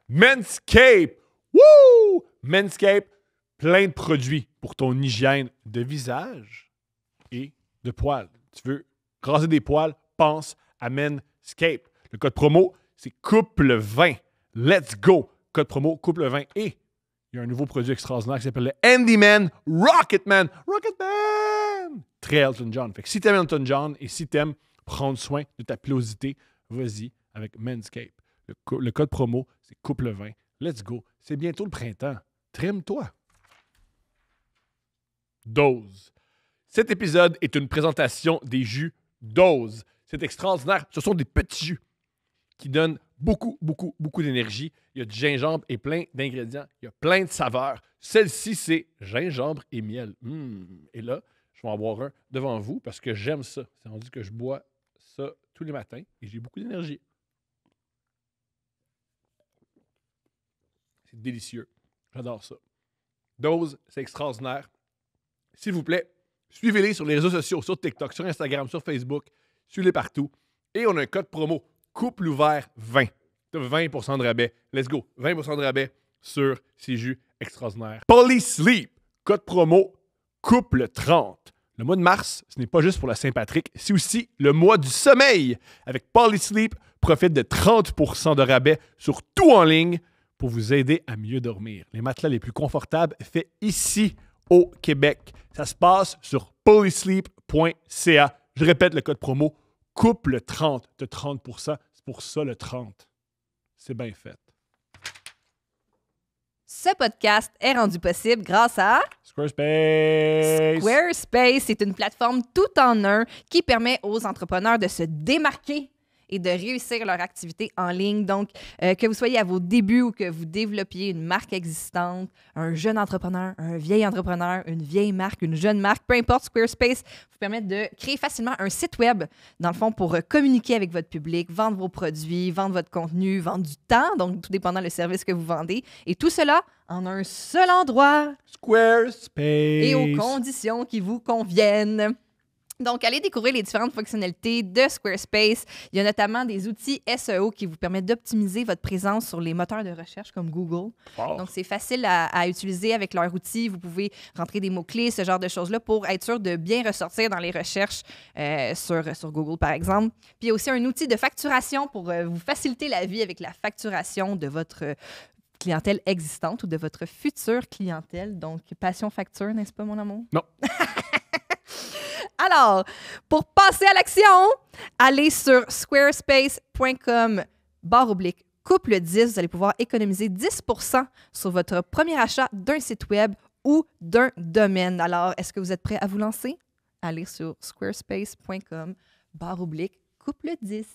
Manscaped. Woo! Manscaped, plein de produits pour ton hygiène de visage et de poils. Tu veux raser des poils, pense à Manscaped. Le code promo, c'est couple20. Let's go! Code promo, couple20. Et il y a un nouveau produit extraordinaire qui s'appelle le Handyman Rocketman. Rocketman! Très Elton John. Fait que si t'aimes Elton John et si t'aimes prendre soin de ta pilosité, vas-y avec Manscaped. Le code promo, c'est couple20. Let's go. C'est bientôt le printemps. Trime-toi. Dose. Cet épisode est une présentation des jus Dose. C'est extraordinaire. Ce sont des petits jus qui donnent beaucoup d'énergie. Il y a du gingembre et plein d'ingrédients. Il y a plein de saveurs. Celle-ci, c'est gingembre et miel. Et là, je vais en boire un devant vous parce que j'aime ça. C'est rendu que je bois ça tous les matins et j'ai beaucoup d'énergie. C'est délicieux. J'adore ça. Dose, c'est extraordinaire. S'il vous plaît, suivez-les sur les réseaux sociaux, sur TikTok, sur Instagram, sur Facebook. Suivez-les partout. Et on a un code promo, couple ouvert 20. Tu as 20% de rabais. Let's go. 20% de rabais sur ces jus extraordinaires. Polysleep, code promo, couple 30. Le mois de mars, ce n'est pas juste pour la Saint-Patrick, c'est aussi le mois du sommeil. Avec Polysleep, profite de 30% de rabais sur tout en ligne pour vous aider à mieux dormir. Les matelas les plus confortables faits ici au Québec. Ça se passe sur polysleep.ca. Je répète le code promo, couple 30 de 30%. C'est pour ça le 30. C'est bien fait. Ce podcast est rendu possible grâce à Squarespace. Squarespace. C'est une plateforme tout en un qui permet aux entrepreneurs de se démarquer et de réussir leur activité en ligne. Donc, que vous soyez à vos débuts ou que vous développiez une marque existante, un jeune entrepreneur, un vieil entrepreneur, une vieille marque, une jeune marque, peu importe, Squarespace vous permet de créer facilement un site web, dans le fond, pour communiquer avec votre public, vendre vos produits, vendre votre contenu, vendre du temps, donc tout dépendant le service que vous vendez. Et tout cela en un seul endroit. Squarespace. Et aux conditions qui vous conviennent. Donc, allez découvrir les différentes fonctionnalités de Squarespace. Il y a notamment des outils SEO qui vous permettent d'optimiser votre présence sur les moteurs de recherche comme Google. Wow. Donc, c'est facile à utiliser avec leur outil. Vous pouvez rentrer des mots-clés, ce genre de choses-là, pour être sûr de bien ressortir dans les recherches sur Google, par exemple. Puis, il y a aussi un outil de facturation pour vous faciliter la vie avec la facturation de votre clientèle existante ou de votre future clientèle. Donc, passion facture, n'est-ce pas, mon amour? Non. Alors, pour passer à l'action, allez sur squarespace.com/couple10. Vous allez pouvoir économiser 10% sur votre premier achat d'un site web ou d'un domaine. Alors, est-ce que vous êtes prêts à vous lancer? Allez sur squarespace.com/couple10.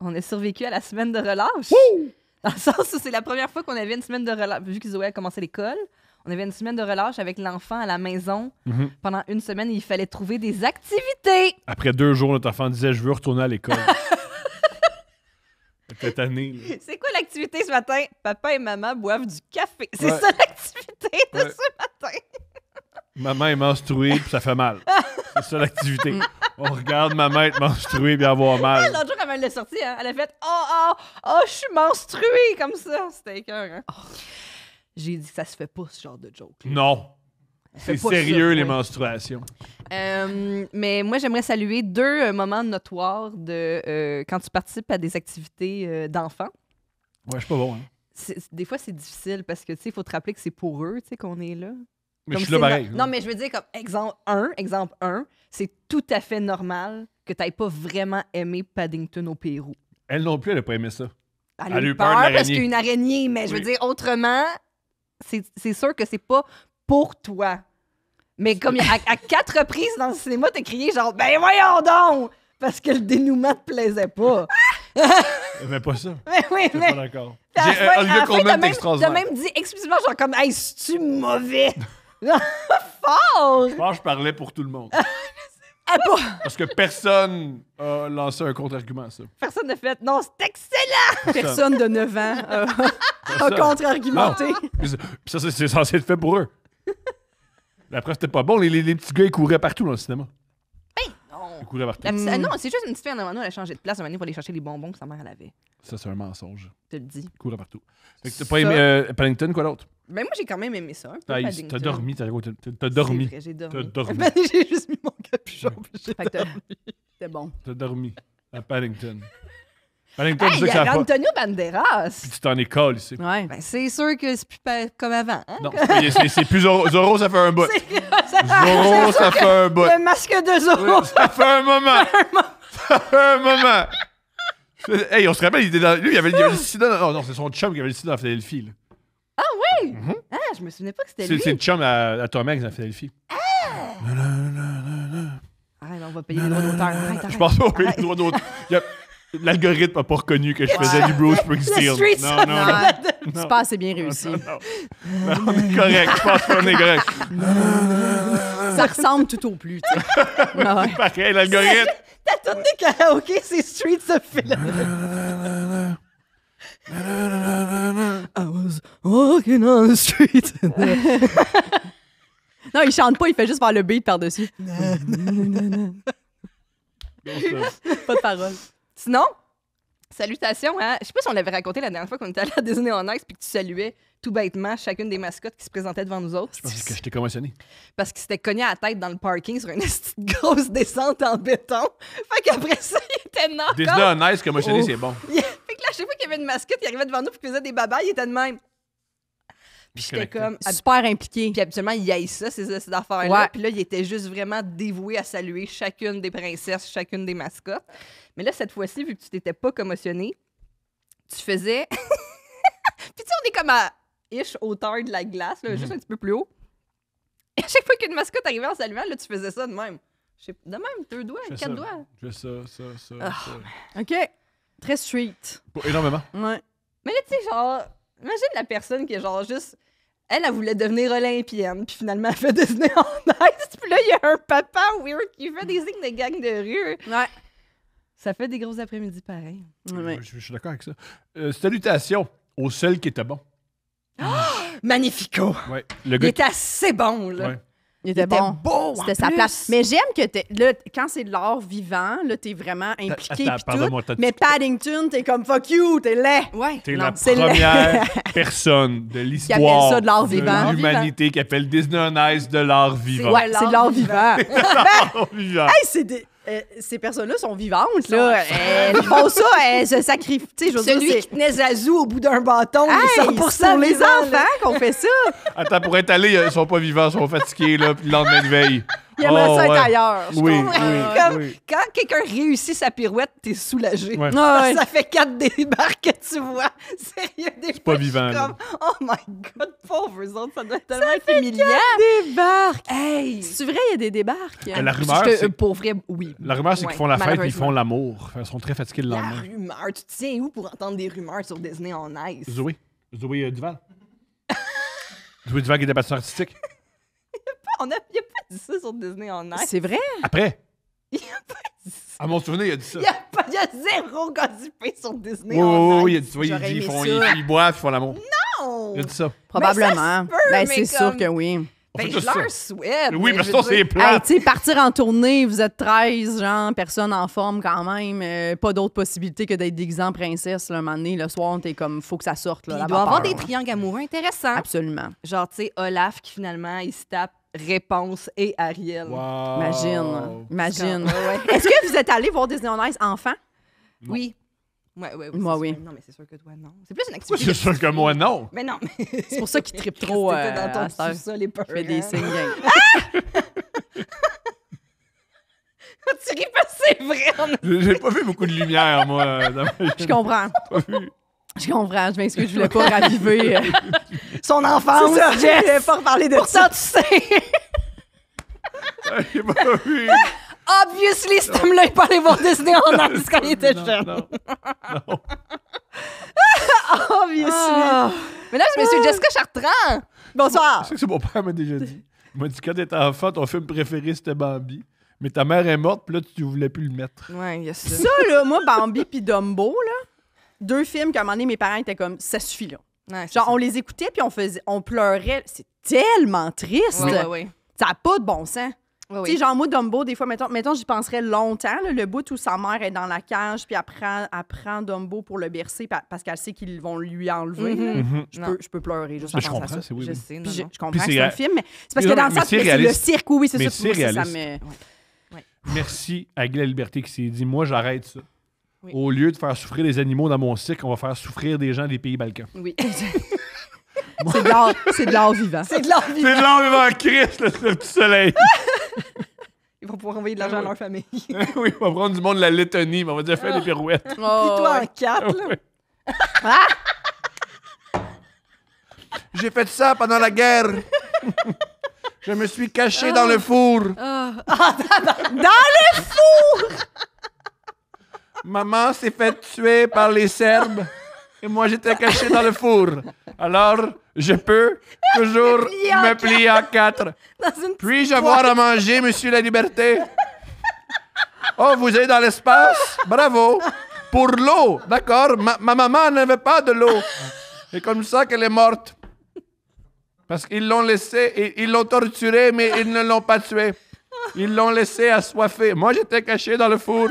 On a survécu à la semaine de relâche. Woo! Dans le sens où c'est la première fois qu'on avait une semaine de relâche. Vu que Zoé a commencé l'école, on avait une semaine de relâche avec l'enfant à la maison. Pendant une semaine, il fallait trouver des activités. Après 2 jours, notre enfant disait « Je veux retourner à l'école. » Cette année. Là. C'est quoi l'activité ce matin? Papa et maman boivent du café. C'est Ouais. ça l'activité de Ouais. ce matin. Maman est menstruée puis ça fait mal. C'est ça l'activité. On regarde maman être menstruée puis avoir mal. L'autre jour, elle me l'a sorti. Hein? Elle a fait « Oh, je suis menstruée! » comme ça. C'était écœurant. Hein? Oh. J'ai dit que ça se fait pas, ce genre de joke. Non. Fait C'est pas sérieux, ça, les ouais. menstruations. Mais moi, j'aimerais saluer 2 moments notoires de quand tu participes à des activités d'enfants. Ouais, je suis pas bon, hein. Des fois, c'est difficile parce que, tu sais, il faut te rappeler que c'est pour eux, tu sais, qu'on est là. Mais Comme je suis là c'est pareil. Non, mais je veux dire, comme exemple 1, c'est tout à fait normal que tu n'aies pas vraiment aimé Paddington au Pérou. Elle non plus, elle a pas aimé ça. Elle a eu peur parce qu'il y a une araignée, mais je veux dire, autrement, c'est sûr que c'est pas pour toi. Mais comme à 4 reprises dans le cinéma, t'as crié genre « Ben voyons donc! » Parce que le dénouement te plaisait pas. Mais pas ça. Mais oui, Je suis mais... pas d'accord. Puis à la J'ai fin- à Olivia la fin, Colman t'as est même extraordinaire. dit explicitement genre comme « Hey, c'est-tu mauvais? » Fort! Je pense que je parlais pour tout le monde. Ah, pas- Parce que personne a lancé un contre-argument à ça. Personne n'a fait « Non, c'est excellent! Personne de 9 ans a Personne. contre-argumenté. Puis ça, c'est censé être fait pour eux. Après, c'était pas bon. Les petits gars, ils couraient partout dans le cinéma. Non. Ils couraient partout. Non, c'est juste une petite fille en avant nous, elle a changé de place un moment donné pour aller chercher les bonbons que sa mère elle avait. Ça, c'est un mensonge. Je te le dis. Ils couraient partout. Fait que t'as pas aimé Paddington, quoi d'autre? Ben moi, j'ai quand même aimé ça. Un peu, T'as Paddington. dormi, t'as C'est dormi. vrai, j'ai dormi. T'as dormi. Ben, j'ai juste mis mon capuchon. puis j'ai Fait que dormi. c'était bon. T'as dormi à Paddington. Paddington, Hey, c'est il ça y que a ça fait. Antonio Banderas. Puis tu t'en écoles ici. Ouais. Ben, c'est sûr que c'est plus comme avant. Hein? Non, c'est plus Zorro. Zorro, ça fait un bout. C'est- Zorro, ça fait un bout. Le masque de Zorro. Ça fait un moment. Ça fait un moment. Hey, on se rappelle, lui, il avait le sida. Oh non, c'est son chum qui avait le sida dans Philadelphie. Là. Ah, je me souvenais pas que c'était C'est lui. le chum à Tom Hanks dans Philadelphie. Ah, non, on va payer les droits d'auteur. Arrête, Je pense pas au pays arrête. des droits d'auteur. L'algorithme n'a pas reconnu que je faisais du Bruce Springsteen. Le street Non, non, non. C'est pas assez bien réussi. Non, non. Non, on est correct. Je pense qu'on est correct. Ça ressemble tout au plus, tu sais. Ah ouais. Pareil, l'algorithme. Ta tourne de karaoké, c'est Streets of Philly. I was walking on the street. Non, il chante pas, il fait juste faire le beat par-dessus. Pas de parole. Sinon, salutations, hein? Je sais pas si on l'avait raconté la dernière fois qu'on était allé à Disney on Ice puis que tu saluais tout bêtement chacune des mascottes qui se présentaient devant nous autres. Je pense que je t'ai commotionné. Parce qu'il s'était cogné à la tête dans le parking sur une petite grosse descente en béton. Fait qu'après ça, il était knock Disney on Ice, commotionné, c'est bon. Fait que là, à chaque fois qu'il y avait une mascotte qui arrivait devant nous et qui faisait des babas, il était de même. Puis j'étais Connecté. comme... Super impliqué. Puis habituellement, il haït ça, ces affaires-là. Ouais. Puis là, il était juste vraiment dévoué à saluer chacune des princesses, chacune des mascottes. Mais là, cette fois-ci, vu que tu t'étais pas commotionné, tu faisais... Puis tu sais, on est comme à ish hauteur de la glace, là, juste un petit peu plus haut. Et à chaque fois qu'une mascotte arrivait en saluant, là, tu faisais ça de même. Je sais, de même, 2 doigts, Je fais 4 ça. doigts. Je fais ça. Ah, OK. Très street. Pas énormément. Ouais. Mais là, tu sais, genre, imagine la personne qui est genre juste... Elle voulait devenir olympienne, puis finalement, elle fait Disney en Ice. Puis là, il y a un papa weird qui fait des signes de gang de rue. Ouais. Ça fait des gros après-midi pareil. Ouais. Je suis d'accord avec ça. Salutations au seul qui était bon. Magnifico! Ouais. Le Il gars était assez bon, là. Ouais. Il était était bon. beau, C'était en sa plus. place. Mais j'aime que là, quand c'est de l'art vivant, là, t'es vraiment impliqué Attends, pis pardonne-moi, tout. t'as- Mais Paddington, t'es comme fuck you, t'es laid. Ouais. T'es Non, la c'est première personne de l'histoire appelle ça de l'art vivant. l'humanité qui appelle Disney on Ice de l'art vivant. Ouais, c'est de l'art vivant. L'art vivant. Hey, c'est ces personnes-là sont vivantes, là. Elles font ça, elles se sacrifient. Tu sais, je veux dire, Celui c'est- qui tenait Zazou au bout d'un bâton, il est Hey, 100% pour les vivant, enfants là. qu'on fait ça. Attends, pour être allé, ils sont pas vivants, ils sont fatigués, là, puis le lendemain de veille. Ils aimeraient Oh, ça être ouais. ailleurs. je Oui, comprends. Comme oui. quand quelqu'un réussit sa pirouette, t'es soulagé. Ouais. Ah ouais. Ça fait 4 débarques que tu vois. Sérieux, des pas fois, je suis vivant, là. comme, oh my god, pauvres autres, ça doit tellement être humiliant. Débarque. Hey! C'est vrai, il y a des débarques. La rumeur, Je te- c'est pour vrai, oui. la rumeur, c'est Ouais, qu'ils font la fête et ils malheureusement. font l'amour. Ils sont très fatigués le La lendemain. rumeur. Tu te tiens où pour entendre des rumeurs sur Disney on Ice? Zoé Duval. Zoé Duval qui était patineur artistique. Il a pas dit ça sur Disney on Ice. C'est vrai? Après, Il a pas dit ça. à mon souvenir, il a dit ça. Il y a zéro gossipé sur Disney Oui, on oui, Ice. oui, tu vois, il J'aurais dit, aimé ils boivent, ils font l'amour. Non! Il a dit ça. Probablement. ça se peut, Ben, mais c'est sûr comme- que oui. On Ben, fait je tout ça. leur souhaite. Oui, mais parce je que veux c'est dire- plat. Hey, tu sais, partir en tournée, vous êtes 13, genre, personne en forme quand même. Pas d'autre possibilité que d'être déguisé en princesse, là, un moment donné, le soir, t'es comme, faut que ça sorte, là. Puis la il doit y avoir vapeur. des triangles amoureux intéressants. Absolument. Genre, tu sais, Olaf qui finalement, il se tape Réponse et Ariel. Wow. Imagine. Imagine. Ouais, ouais. Est-ce que vous êtes allé voir Disney on Ice enfant? Oui. Ouais, Moi, c'est oui. sûr. Non, mais c'est sûr que toi, non. C'est plus une Pourquoi activité. c'est sûr que moi, non? Mais non, mais. C'est pour ça qu'ils trippent trop T'étais dans à ton cette heure. sous-sol, les peurs. Je fais des signes. Tu ris pas, c'est vrai. J'ai pas vu beaucoup de lumière, moi. Dans ma Je comprends. Pas vu. Je comprends. Je m'excuse, je voulais pas raviver. Son enfance, ça, Jess. Jess. Je vais pas reparler de Pourtant, ça. tu sais. J'ai pas vu. Obviously, cet homme-là, il parlait voir Disney en Ice quand il était jeune. Non. Obviously. Mesdames et messieurs, Jessica Chartrand. Bonsoir. Je sais que c'est mon père m'a déjà dit. Il m'a dit quand t'étais enfant, ton film préféré c'était Bambi. Mais ta mère est morte, puis là, tu voulais plus le mettre. Ouais, il y a ça. Ça, là, moi, Bambi puis Dumbo, là, 2 films qu'à un moment donné, mes parents étaient comme, ça suffit, là. Ouais, c'est Genre, ça. on les écoutait puis on pleurait. C'est tellement triste. Ouais. Ça n'a pas de bon sens. Ouais, Tu sais, genre, moi, Dumbo, des fois, mettons j'y penserais longtemps, là, le bout où sa mère est dans la cage, puis elle prend Dumbo pour le bercer parce qu'elle sait qu'ils vont lui enlever. là. Mhm. Je peux pleurer juste Ça, en je pensant à comprends, ça. c'est oui. Je oui. sais, non, Puis non. je comprends Puis que c'est c'est un réa- film, mais c'est parce Mais que non, dans le mais sens c'est que c'est le réaliste. cirque, oui, c'est Mais ça. Moi, c'est ça réaliste. me... Merci à Guy La Liberté qui s'est dit moi, j'arrête ça. Oui. Au lieu de faire souffrir les animaux dans mon cycle, on va faire souffrir des gens des pays Balkans. Oui. C'est de l'art vivant. C'est de l'art C'est de l'homme vivant Christ, le petit soleil. Ils vont pouvoir envoyer de l'argent à leur famille. Oui, on va prendre du monde de la Lettonie, mais on va déjà faire des pirouettes. Puis toi, en 4, là. Ouais. J'ai fait ça pendant la guerre. Je me suis caché dans le four. Ah. Maman s'est fait tuer par les Serbes et moi j'étais caché dans le four. Alors, je peux toujours me plier en 4. Dans une Puis-je avoir à manger, Monsieur La Liberté? Oh, vous êtes dans l'espace? Bravo! Pour l'eau, d'accord? Ma maman n'avait pas de l'eau. C'est comme ça qu'elle est morte. Parce qu'ils l'ont laissée, et ils l'ont torturée, mais ils ne l'ont pas tuée. Ils l'ont laissée assoiffée. Moi, j'étais caché dans le four.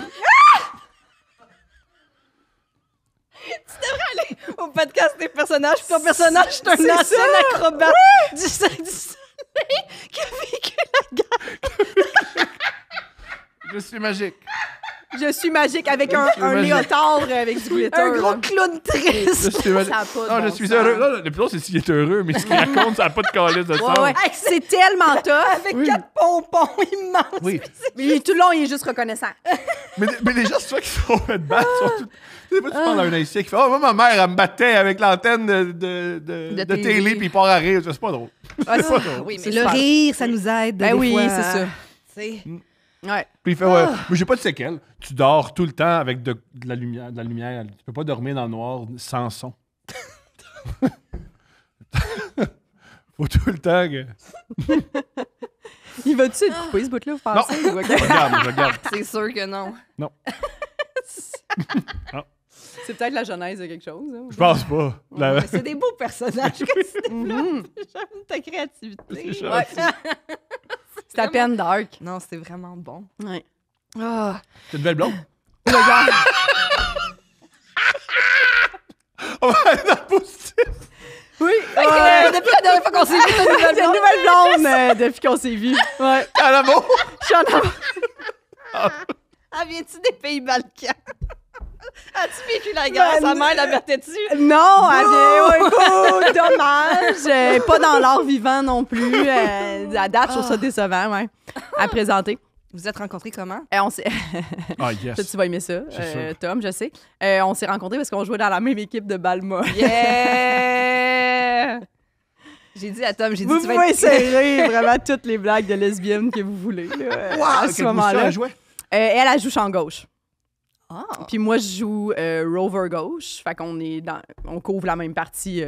au podcast des personnages. Puis ton personnage, c'est un ancien acrobate du Cirque du Soleil qui a vécu la guerre. Je suis magique. Je suis magique avec un magique. léotard avec du glitter. Un gros là. clown triste. Je suis magique. Ça a pas de Non, bon je suis sens. heureux. Non, le plus long, c'est s'il est heureux, mais ce qu'il raconte, ça n'a pas de calice de sens. Ouais. C'est tellement tough. Avec 4 pompons immenses. Oui. Mais tout le long, il est juste reconnaissant. Mais les gens, c'est toi qui sont fait battre. Sont tous... Tu sais pas, tu parles à un haïtien qui fait « Oh, moi, ma mère, elle me battait avec l'antenne de télé, puis il part à rire. » C'est pas drôle. Ouais, C'est pas drôle. Oui, mais C'est le super. rire, ça nous aide. Ben des oui, fois, c'est ça. tu sais. Ouais. Puis il fait ouais, mais j'ai pas de séquelles. Tu dors tout le temps avec de la lumière, Tu peux pas dormir dans le noir sans son. Faut tout le temps que. Il va-tu être coupé, ce bout-là, vous pensez? Je regarde. C'est sûr que non. C'est peut-être la genèse de quelque chose. Hein. Je pense pas. Mais c'est des beaux personnages que tu développes. J'aime ta créativité. C'est gentil. Ouais. C'est à peine dark. Non, c'est vraiment bon. Ouais. Ah. C'est une belle blonde. Le gars, On va aller dans le positif. oui. Depuis la dernière fois qu'on s'est vu, t'as une nouvelle J'ai une blonde. nouvelle blonde depuis qu'on s'est vus. Ouais. À l'amour. Je suis en amour. Ah, viens-tu des pays Balkans? As-tu vécu la guerre? Ben, Sa mère la battait-tu? Non, elle vient. Ouais, écoute, dommage. Pas dans l'art vivant non plus. À date, je trouve ça décevant, ouais. À présenter. Vous êtes rencontrés comment? On s'est... Ah, yes. Tu vas aimer ça, C'est sûr. Tom, je sais. On s'est rencontrés parce qu'on jouait dans la même équipe de Balma. Yeah! J'ai dit à Tom, j'ai dit, Vous tu vas pouvez être... insérer vraiment toutes les blagues de lesbiennes que vous voulez là, à ce moment-là. Elle joue champ gauche. Ah. Puis moi, je joue rover gauche. Fait qu'on est on couvre la même partie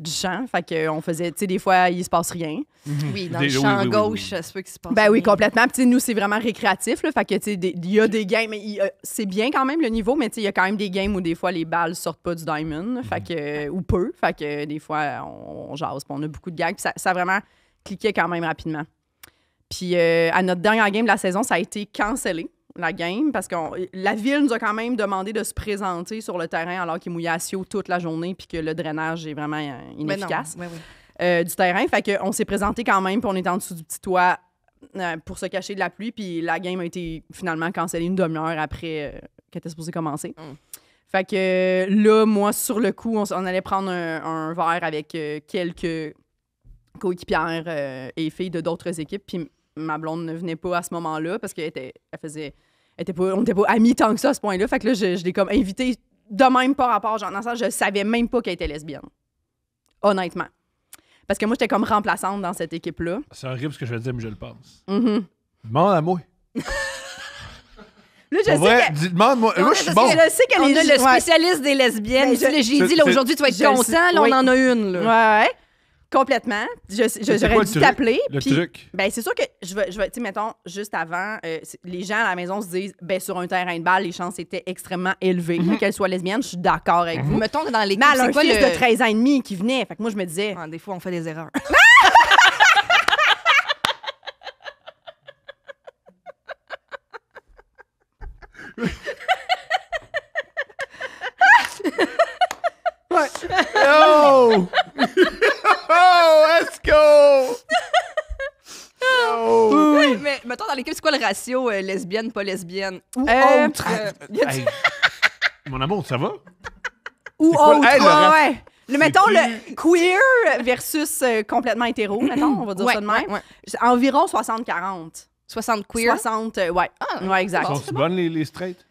du champ. Fait qu'on faisait, tu sais, des fois, il se passe rien. Oui, dans le champ gauche, ça se peut qu'il se passe Ben oui, rien. complètement. Puis tu sais, nous, c'est vraiment récréatif. Là, fait que, tu sais, il y a des games. C'est bien quand même le niveau, mais tu sais, il y a quand même des games où des fois, les balles sortent pas du diamond. Fait que, ou peu. Fait que des fois, on jase. Puis on a beaucoup de gags. Puis ça a vraiment cliqué quand même rapidement. Puis à notre dernière game de la saison, ça a été cancellé, la game, parce que la ville nous a quand même demandé de se présenter sur le terrain alors qu'il mouillait à Sio toute la journée puis que le drainage est vraiment inefficace. Oui. Du terrain. Fait qu'on s'est présenté quand même, puis on était en dessous du petit toit pour se cacher de la pluie, puis la game a été finalement cancellée une demi-heure après qu'elle était supposée commencer. Fait que là, moi, sur le coup, on allait prendre un verre avec quelques coéquipières et filles de d'autres équipes, puis ma blonde ne venait pas à ce moment-là parce qu'elle on n'était pas amis tant que ça à ce point-là. Fait que là, je l'ai comme invitée de même par rapport, genre, dans le sens, je savais même pas qu'elle était lesbienne. Honnêtement. Parce que moi, j'étais comme remplaçante dans cette équipe-là. C'est horrible ce que je vais dire, mais je le pense. Mhm. Demande à moi. Là, je Pour sais vrai, que... demande-moi. Moi, je suis bon. Je sais que On les a le spécialiste des lesbiennes. Ben, Ici, là, j'ai dit, là, c'est- aujourd'hui, tu vas être je le content. sais. Là, Oui. on en a une. Là. Ouais. Complètement. C'est J'aurais quoi le dû truc? t'appeler. Le puis- truc. Ben, c'est sûr que je vais tu sais, mettons, juste avant, les gens à la maison se disent, ben, sur un terrain de balle, les chances étaient extrêmement élevées qu'elle soit lesbienne. Je suis d'accord avec vous. Mettons que dans l'équipe, Mais elle a c'est un quoi fils le... de 13 ans et demi qui venait. Fait que moi, je me disais, Ah, des fois, on fait des erreurs. Oh! Oh, let's go! Oh! Oui, mais mettons, dans l'équipe, c'est quoi le ratio lesbienne, pas lesbienne? Ou Euh, autre? Hey, mon amour, ça va? ou C'est quoi- autre. Hey, le ouais, reste- ouais. Mettons le queer versus complètement hétéro, mettons, on va dire Ouais, ça de même. ouais. C'est environ 60-40. 60 queer. 60, ouais. Ah, ouais, exact. Sont-ils bonnes, les straights?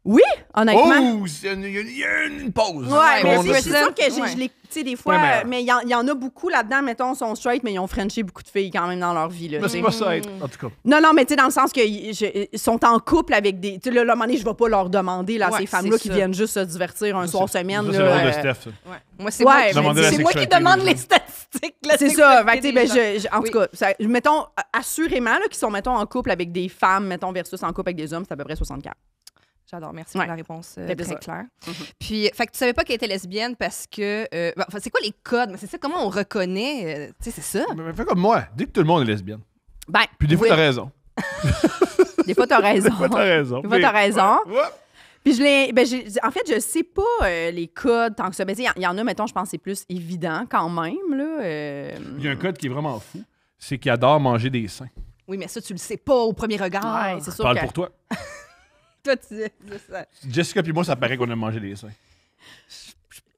Oui, honnêtement. Oh! Il y a une pause. Ouais, mais On a- c'est sûr que Ouais. je les. Tu sais, des fois, Ouais, mais il y en a beaucoup là-dedans, mettons, sont straight, mais ils ont frenché beaucoup de filles quand même dans leur vie. Là, Mais tu sais. c'est pas ça, être. En tout cas. Non, non, mais tu sais, dans le sens qu'ils sont en couple avec des. Tu sais, là, à un moment donné, je vais pas leur demander, là, Ouais, ces femmes-là c'est qui ça. viennent juste se divertir un soir semaine. Ça, c'est là, le rôle de euh, Steph. ça. Ouais. Moi, c'est Ouais, moi, mais Demander la c'est moi qui sexualité demande des les gens. statistiques. la C'est ça. sexualité Fait que, tu sais, des ben, gens. en Oui. tout cas, mettons, assurément, là, qui sont, mettons, en couple avec des femmes, mettons, versus en couple avec des hommes, c'est à peu près 64. J'adore, merci Ouais. pour la réponse Fait très plaisir. claire. Mhm. Puis, fait que tu savais pas qu'elle était lesbienne parce que... enfin, c'est quoi les codes? Mais c'est ça, comment on reconnaît? Tu sais, c'est ça. Mais fais comme moi. Dis que tout le monde est lesbienne. Ben, Puis des fois, oui. t'as raison. Des fois, t'as raison. Des fois, t'as raison. Des fois, t'as raison. Ouais. Puis en fait, je sais pas les codes tant que ça. Ben, il y en a, mettons, je pense que c'est plus évident quand même, là. Il y a un code qui est vraiment fou. C'est qu'il adore manger des seins. Oui, mais ça, tu le sais pas au premier regard. Ouais, c'est sûr Parle que... pour toi. Toi, tu sais ça. Jessica puis moi, ça paraît qu'on aime manger des seins.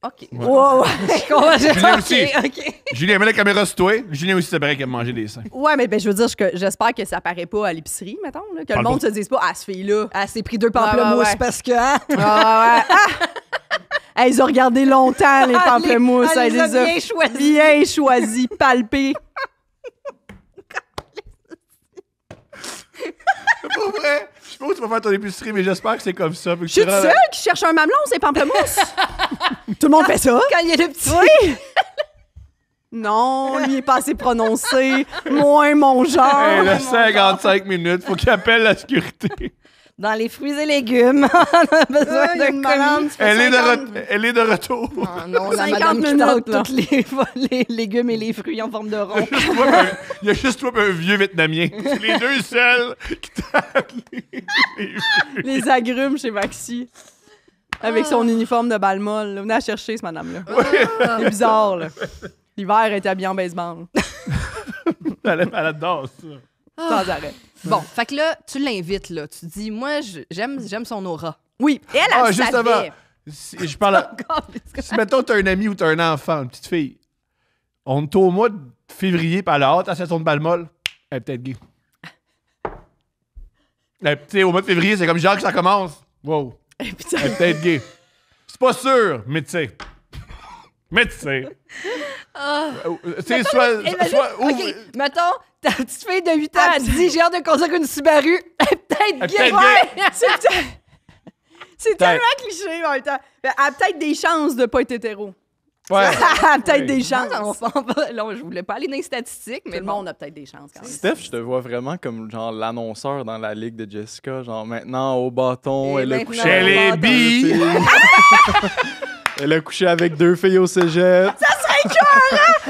OK. Ouais. Ouais, ouais. Je comprends. Julien aussi. OK. Julien, mets la caméra sur toi. Julien aussi, ça paraît qu'il aime manger des seins. Ouais, mais ben, je veux dire, j'espère que ça paraît pas à l'épicerie, mettons, là, que Parle le monde pour- se dise pas, ah, ce fille-là. Elle s'est pris 2 pamplemousses ouais. parce que... Hein? Ah, ouais. Ah! Ils ont regardé longtemps, les pamplemousses. Elle les a a bien choisis. bien choisis, palpés. Pour vrai, je sais pas où tu vas faire ton épicerie, mais j'espère que c'est comme ça. Je suis toute seule qui cherche un mamelon, c'est pamplemousse. Tout le monde fait ça. Quand il y a le petit... Oui. Non, lui est pas assez prononcé. Moins mon genre. Elle a 55 minutes. Faut qu'il appelle la sécurité. Dans les fruits et légumes, on a besoin il y a d'un une madame, commis. ça fait 50 Elle est de retour. Ah non, la 50 madame qui minutes, tente là. tous les légumes et les fruits en forme de rond. Il y a juste toi et un vieux Vietnamien. C'est les deux seuls qui tardent Les agrumes chez Maxi. Avec son uniforme de balle molle. là. Venez la chercher, ce madame-là. C'est bizarre, là. L'hiver, elle était habillée en baseball. Elle adore ça. Sans arrêt. Bon, fait que là, tu l'invites, là. Tu dis, moi, j'aime son aura. Oui, elle, elle Ah, juste savait. avant. Si je parle à... Si, mettons, t'as un ami ou t'as un enfant, une petite fille, on est au mois de février, par la hâte à la session de Balmol, elle est peut-être gay. Tu sais, au mois de février, c'est comme genre que ça commence. Wow. Et putain, Elle est peut-être gay. C'est pas sûr, mais tu sais. Mais tu sais. Tu sais, soit. OK, mettons, ta petite fille de 8 ans, Ah, elle dit, j'ai hâte de conduire une Subaru. Elle est peut-être Elle est gay. peut-être Ouais. c'est tellement cliché en même temps. Elle a peut-être des chances de pas être hétéro. Ouais. Elle a peut-être Oui. des chances. Non, non, je voulais pas aller dans les statistiques, mais Tout le bon. monde a peut-être des chances quand même. Steph, je te vois vraiment comme genre l'annonceur dans la ligue de Jessica. Genre maintenant au bâton, Et elle a maintenant, couché Chez les avec deux billes. filles. Elle a couché avec 2 filles au cégep.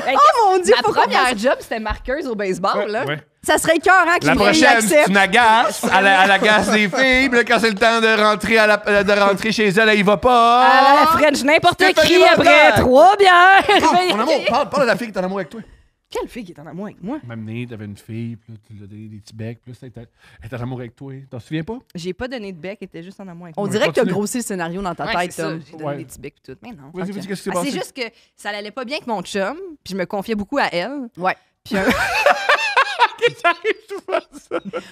Oh mon Dieu, Ma faut qu'on première job, c'était marqueuse au baseball, là. Ouais. Ça serait écœurant qu'il La y prochaine, c'est accepte. une agace. Elle agace des filles. Puis là, quand c'est le temps de rentrer, de rentrer chez elle, elle y va pas. À la French, n'importe Stéphanie qui Montagne. après 3 bières. Mon amour, parle de la fille qui est en amour avec toi. Quelle fille qui est en amour avec moi? M'amener, t'avais une fille, puis là, tu lui as donné des petits becs, puis là, elle était en amour avec toi. T'en souviens pas? J'ai pas donné de bec, elle était juste en amour avec On moi. dirait que t'as continue. grossi le scénario dans ta Ouais, tête, c'est ça, Tom. j'ai donné Ouais. des petits becs et tout. Mais non. Vas-y, ok. vas-y, qu'est-ce qui s'est Ah, passé? c'est juste que ça allait pas bien avec mon chum, puis je me confiais beaucoup à elle. Ouais. Puis un...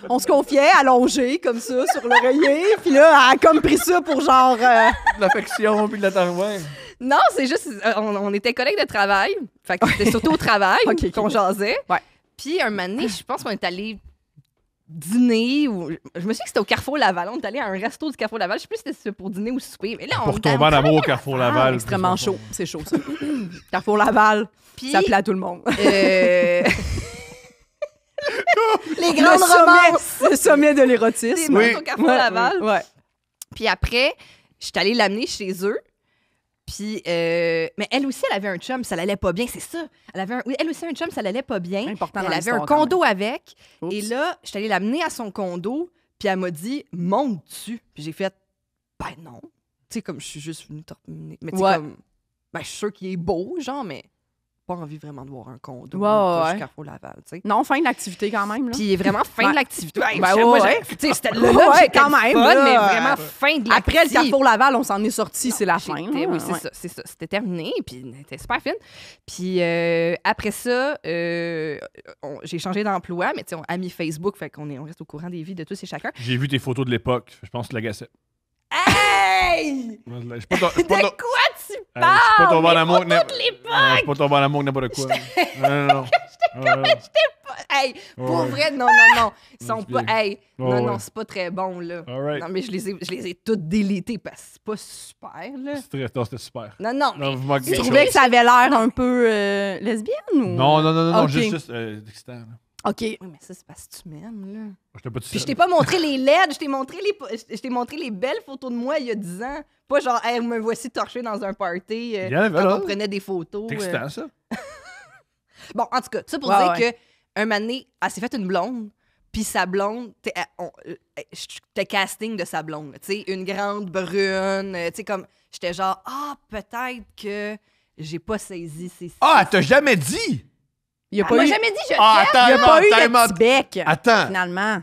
On se confiait allongé comme ça sur l'oreiller, puis là, elle a comme pris ça pour genre. De l'affection, puis de la ouais. Non, c'est juste, on était collègues de travail, Fait que c'était surtout au travail Ok, qu'on jasait. Ouais. Puis un moment donné, je pense qu'on est allé dîner ou je me souviens que c'était au Carrefour Laval. On est allé à un resto du Carrefour Laval. Je sais plus si c'était pour dîner ou souper. Mais là, on Pour était tomber en amour au Carrefour Laval. Extrêmement chaud. C'est chaud, ça. Carrefour Laval, Puis, ça plaît à tout le monde. les grandes romances. Le sommet de Des l'érotisme. meurtres au Carrefour Laval. Ouais. Puis après, je suis allée l'amener chez eux. Puis, mais elle aussi, elle avait un chum, ça l'allait pas bien, c'est ça. Elle aussi, un chum, ça l'allait pas bien. Important dans Elle avait l'histoire, un quand condo avec. Oups. Et là, je suis allée l'amener à son condo. Puis elle m'a dit, monte-tu? Puis j'ai fait, ben non. Tu sais, comme je suis juste venue terminer. Mais tu sais, Ouais. comme, ben je suis sûre qu'il est beau, genre, mais pas envie vraiment de voir un condo. Ouais, là, ouais. du Carrefour Laval, tu sais. Non, fin de l'activité quand même. Là. Puis il est vraiment fin Ouais. de l'activité. Ben Moi, ouais. tu sais, c'était Ouais, là, ouais, quand même, fun, là. mais vraiment fin de l'activité. Après le Carrefour Laval, on s'en est sorti, Non, c'est la fin. j'étais- là. Oui, c'est Ouais. ça, c'est ça. C'était terminé, puis elle était super fine. Puis après ça, j'ai changé d'emploi, mais tu sais, on a mis Facebook, fait qu'on on reste au courant des vies de tous et chacun. J'ai vu tes photos de l'époque. Je pense que tu l'agaçais. Hey! Je suis pas ton- je suis De pas ton- quoi tu je suis parles? pas tombé en Les amour. photos de l'époque! Je suis pas tombé en amour avec n'importe quoi. Non. Hey, pour Ouais. vrai, non. Ils sont C'est pas... bien. Hey, Ouais, non, ouais. c'est pas très bon, là. All right. Non, mais je les ai toutes délités parce que c'est pas super, là. C'était super. Non, Non, mais... vous manquez Tu quelque trouvais chose. que ça avait l'air un peu lesbienne ou? Non, Ok. juste excitant. là. OK. Oui, mais ça, c'est parce que tu m'aimes, là. J'étais pas tout Puis seul. je t'ai pas montré les LED, je t'ai montré les belles photos de moi il y a 10 ans. Pas genre, hey, me voici torché dans un party Il y en avait quand là. on prenait des photos. C'est excitant, ça. Bon, en tout cas, ça pour Ouais, dire que un moment donné, elle s'est faite une blonde, puis sa blonde, j'étais casting de sa blonde, tu sais, une grande brune, tu sais, comme, j'étais genre, peut-être que j'ai pas saisi ces... Ah, t'as jamais dit! Il n'y a Elle pas m'a eu, jamais dit je Ah, t'aime. il y a pas eu de attends, petit bec, Attends, finalement.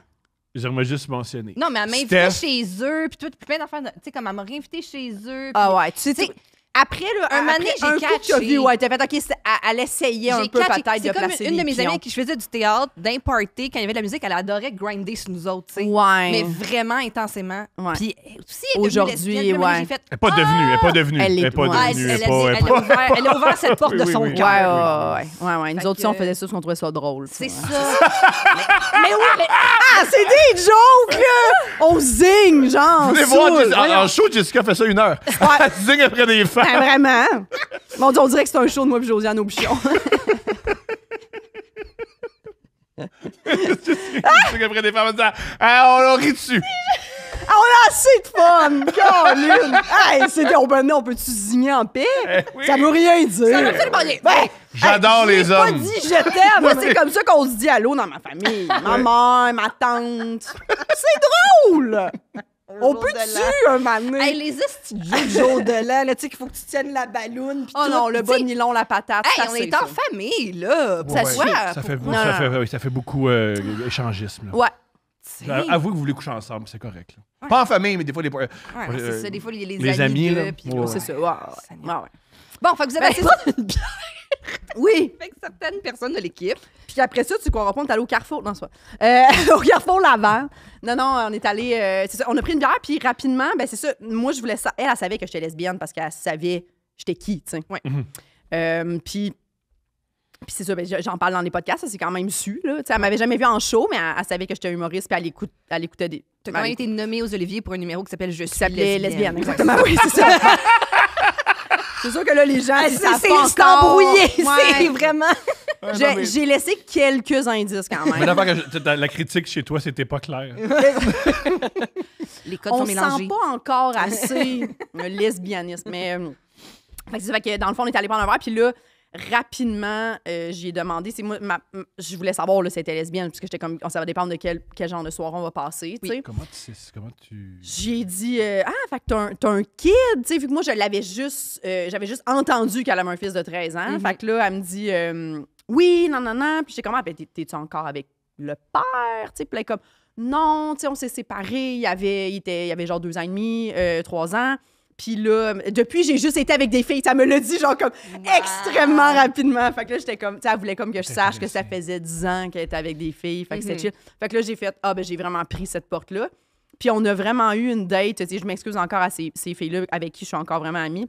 j'aimerais juste mentionner. Non, mais elle m'a invité Steph. chez eux, puis tout, puis plein d'affaires, tu sais, comme elle m'a réinvité chez eux. puis- Ah ouais, tu sais, Tu sais, après, là, un moment donné, j'ai coup que t'as catché. vu, ouais, t'as fait, OK, elle essayait un J'ai peu catché. peut-être de C'est comme placer une de des mes pions. amies qui faisait du théâtre, d'un party, quand il y avait de la musique, elle adorait grinder sur nous autres, tu sais. Ouais. Mais vraiment intensément. Ouais. Puis elle aussi, elle est devenue Aujourd'hui, lesbienne, puis ouais. j'ai fait, Elle est pas devenue, elle est pas devenue. Elle Elle est- est pas ouais. devenue. elle, Elle est pas- elle est elle pas- elle a ouvert cette porte de Oui, son oui, Ouais, cœur. ouais. Nous Fait autres, si on que- faisait ça, parce qu'on trouvait ça drôle. C'est ouais. ça. mais oui, mais Ah, c'est des jokes, là! On zing, genre. Venez voir, saoul. en show, Jessica fait ça 1 heure. Elle zigne après des Ah, femmes. vraiment? Bon, on dirait que c'est un show de moi et Josiane Aubuchon. Elle zigne après des femmes en disant ah, on rit dessus. Ah, on a assez de fun! Caroline! Hey, c'était on peut-tu zigner en paix? oui. Ça veut rien dire. ça veut absolument rien. Ben, J'adore hey, les j'ai pas hommes. dit je t'aime. C'est comme ça qu'on se dit allô dans ma famille. Ma mère, ma tante. C'est drôle! On peut-tu un mané? Hey, les estis de Joe Delan, là, tu sais, qu'il faut que tu tiennes la balloune. puis Oh tout, non, le puis tu sais, bas nylon, la patate, Hey, ça on c'est est en ça. famille, là. Ouais, Ça ouais. soit. Ça fait beaucoup échangisme. là. Ouais. Avouez que vous voulez coucher ensemble, c'est correct. là. Pas en famille, mais des fois, Ouais, c'est ça, des fois, les les amis, d'eux, là. puis Ouais, là, C'est ça, ouais. Ouais, ouais. Bon, fait que vous avez assez une bière Oui. avec certaines personnes de l'équipe. Puis après ça, tu croiras pas, on est allé au Carrefour. Non, c'est pas. Au Carrefour Laval. Non, on est allé. C'est ça, on a pris une bière, puis rapidement, ben c'est ça. Moi, je voulais ça. Elle savait que j'étais lesbienne parce qu'elle savait j'étais qui, tu sais. Ouais. Puis c'est ça, ben, j'en parle dans les podcasts, ça c'est quand même su, là. Tu sais, elle m'avait jamais vu en show, mais elle savait que j'étais humoriste, puis elle écoutait des. Tu as quand même été nommée aux Oliviers pour un numéro qui s'appelle Je suis qui s'appelait lesbienne. Ouais. Exactement, oui, c'est ça. C'est sûr que là, les gens, ils savent C'est pas c'est encore. embrouillé, Ouais. c'est vraiment. J'ai laissé quelques indices quand Mais même. l'affaire la critique chez toi, c'était pas clair. Les codes On sont sent mélangés. pas encore assez le lesbianisme. Mais fait que c'est vrai que dans le fond, on est allé prendre un verre, puis là, rapidement, j'ai demandé, c'est moi, je voulais savoir là, si elle était lesbienne, parce que j'étais comme, ça va dépendre de quel genre de soirée on va passer, tu sais. Comment tu... J'ai dit, fait que t'as un kid, tu sais, vu que moi, j'avais juste entendu qu'elle avait un fils de 13 ans. Fait que là, elle me dit, oui, non. Puis j'étais comme, t'es-tu encore avec le père, tu sais, puis là, comme, non, tu sais, on s'est séparés, il y avait genre 2 ans et demi, 3 ans. Puis là, depuis, j'ai juste été avec des filles. Ça me l'a dit, genre, comme, extrêmement rapidement. Fait que là, j'étais comme, tu sais, elle voulait comme que je sache que ça faisait 10 ans qu'elle était avec des filles. Fait que c'est chill. Fait que là, j'ai fait, j'ai vraiment pris cette porte-là. Puis on a vraiment eu une date. Tu sais, je m'excuse encore à ces filles-là avec qui je suis encore vraiment amie.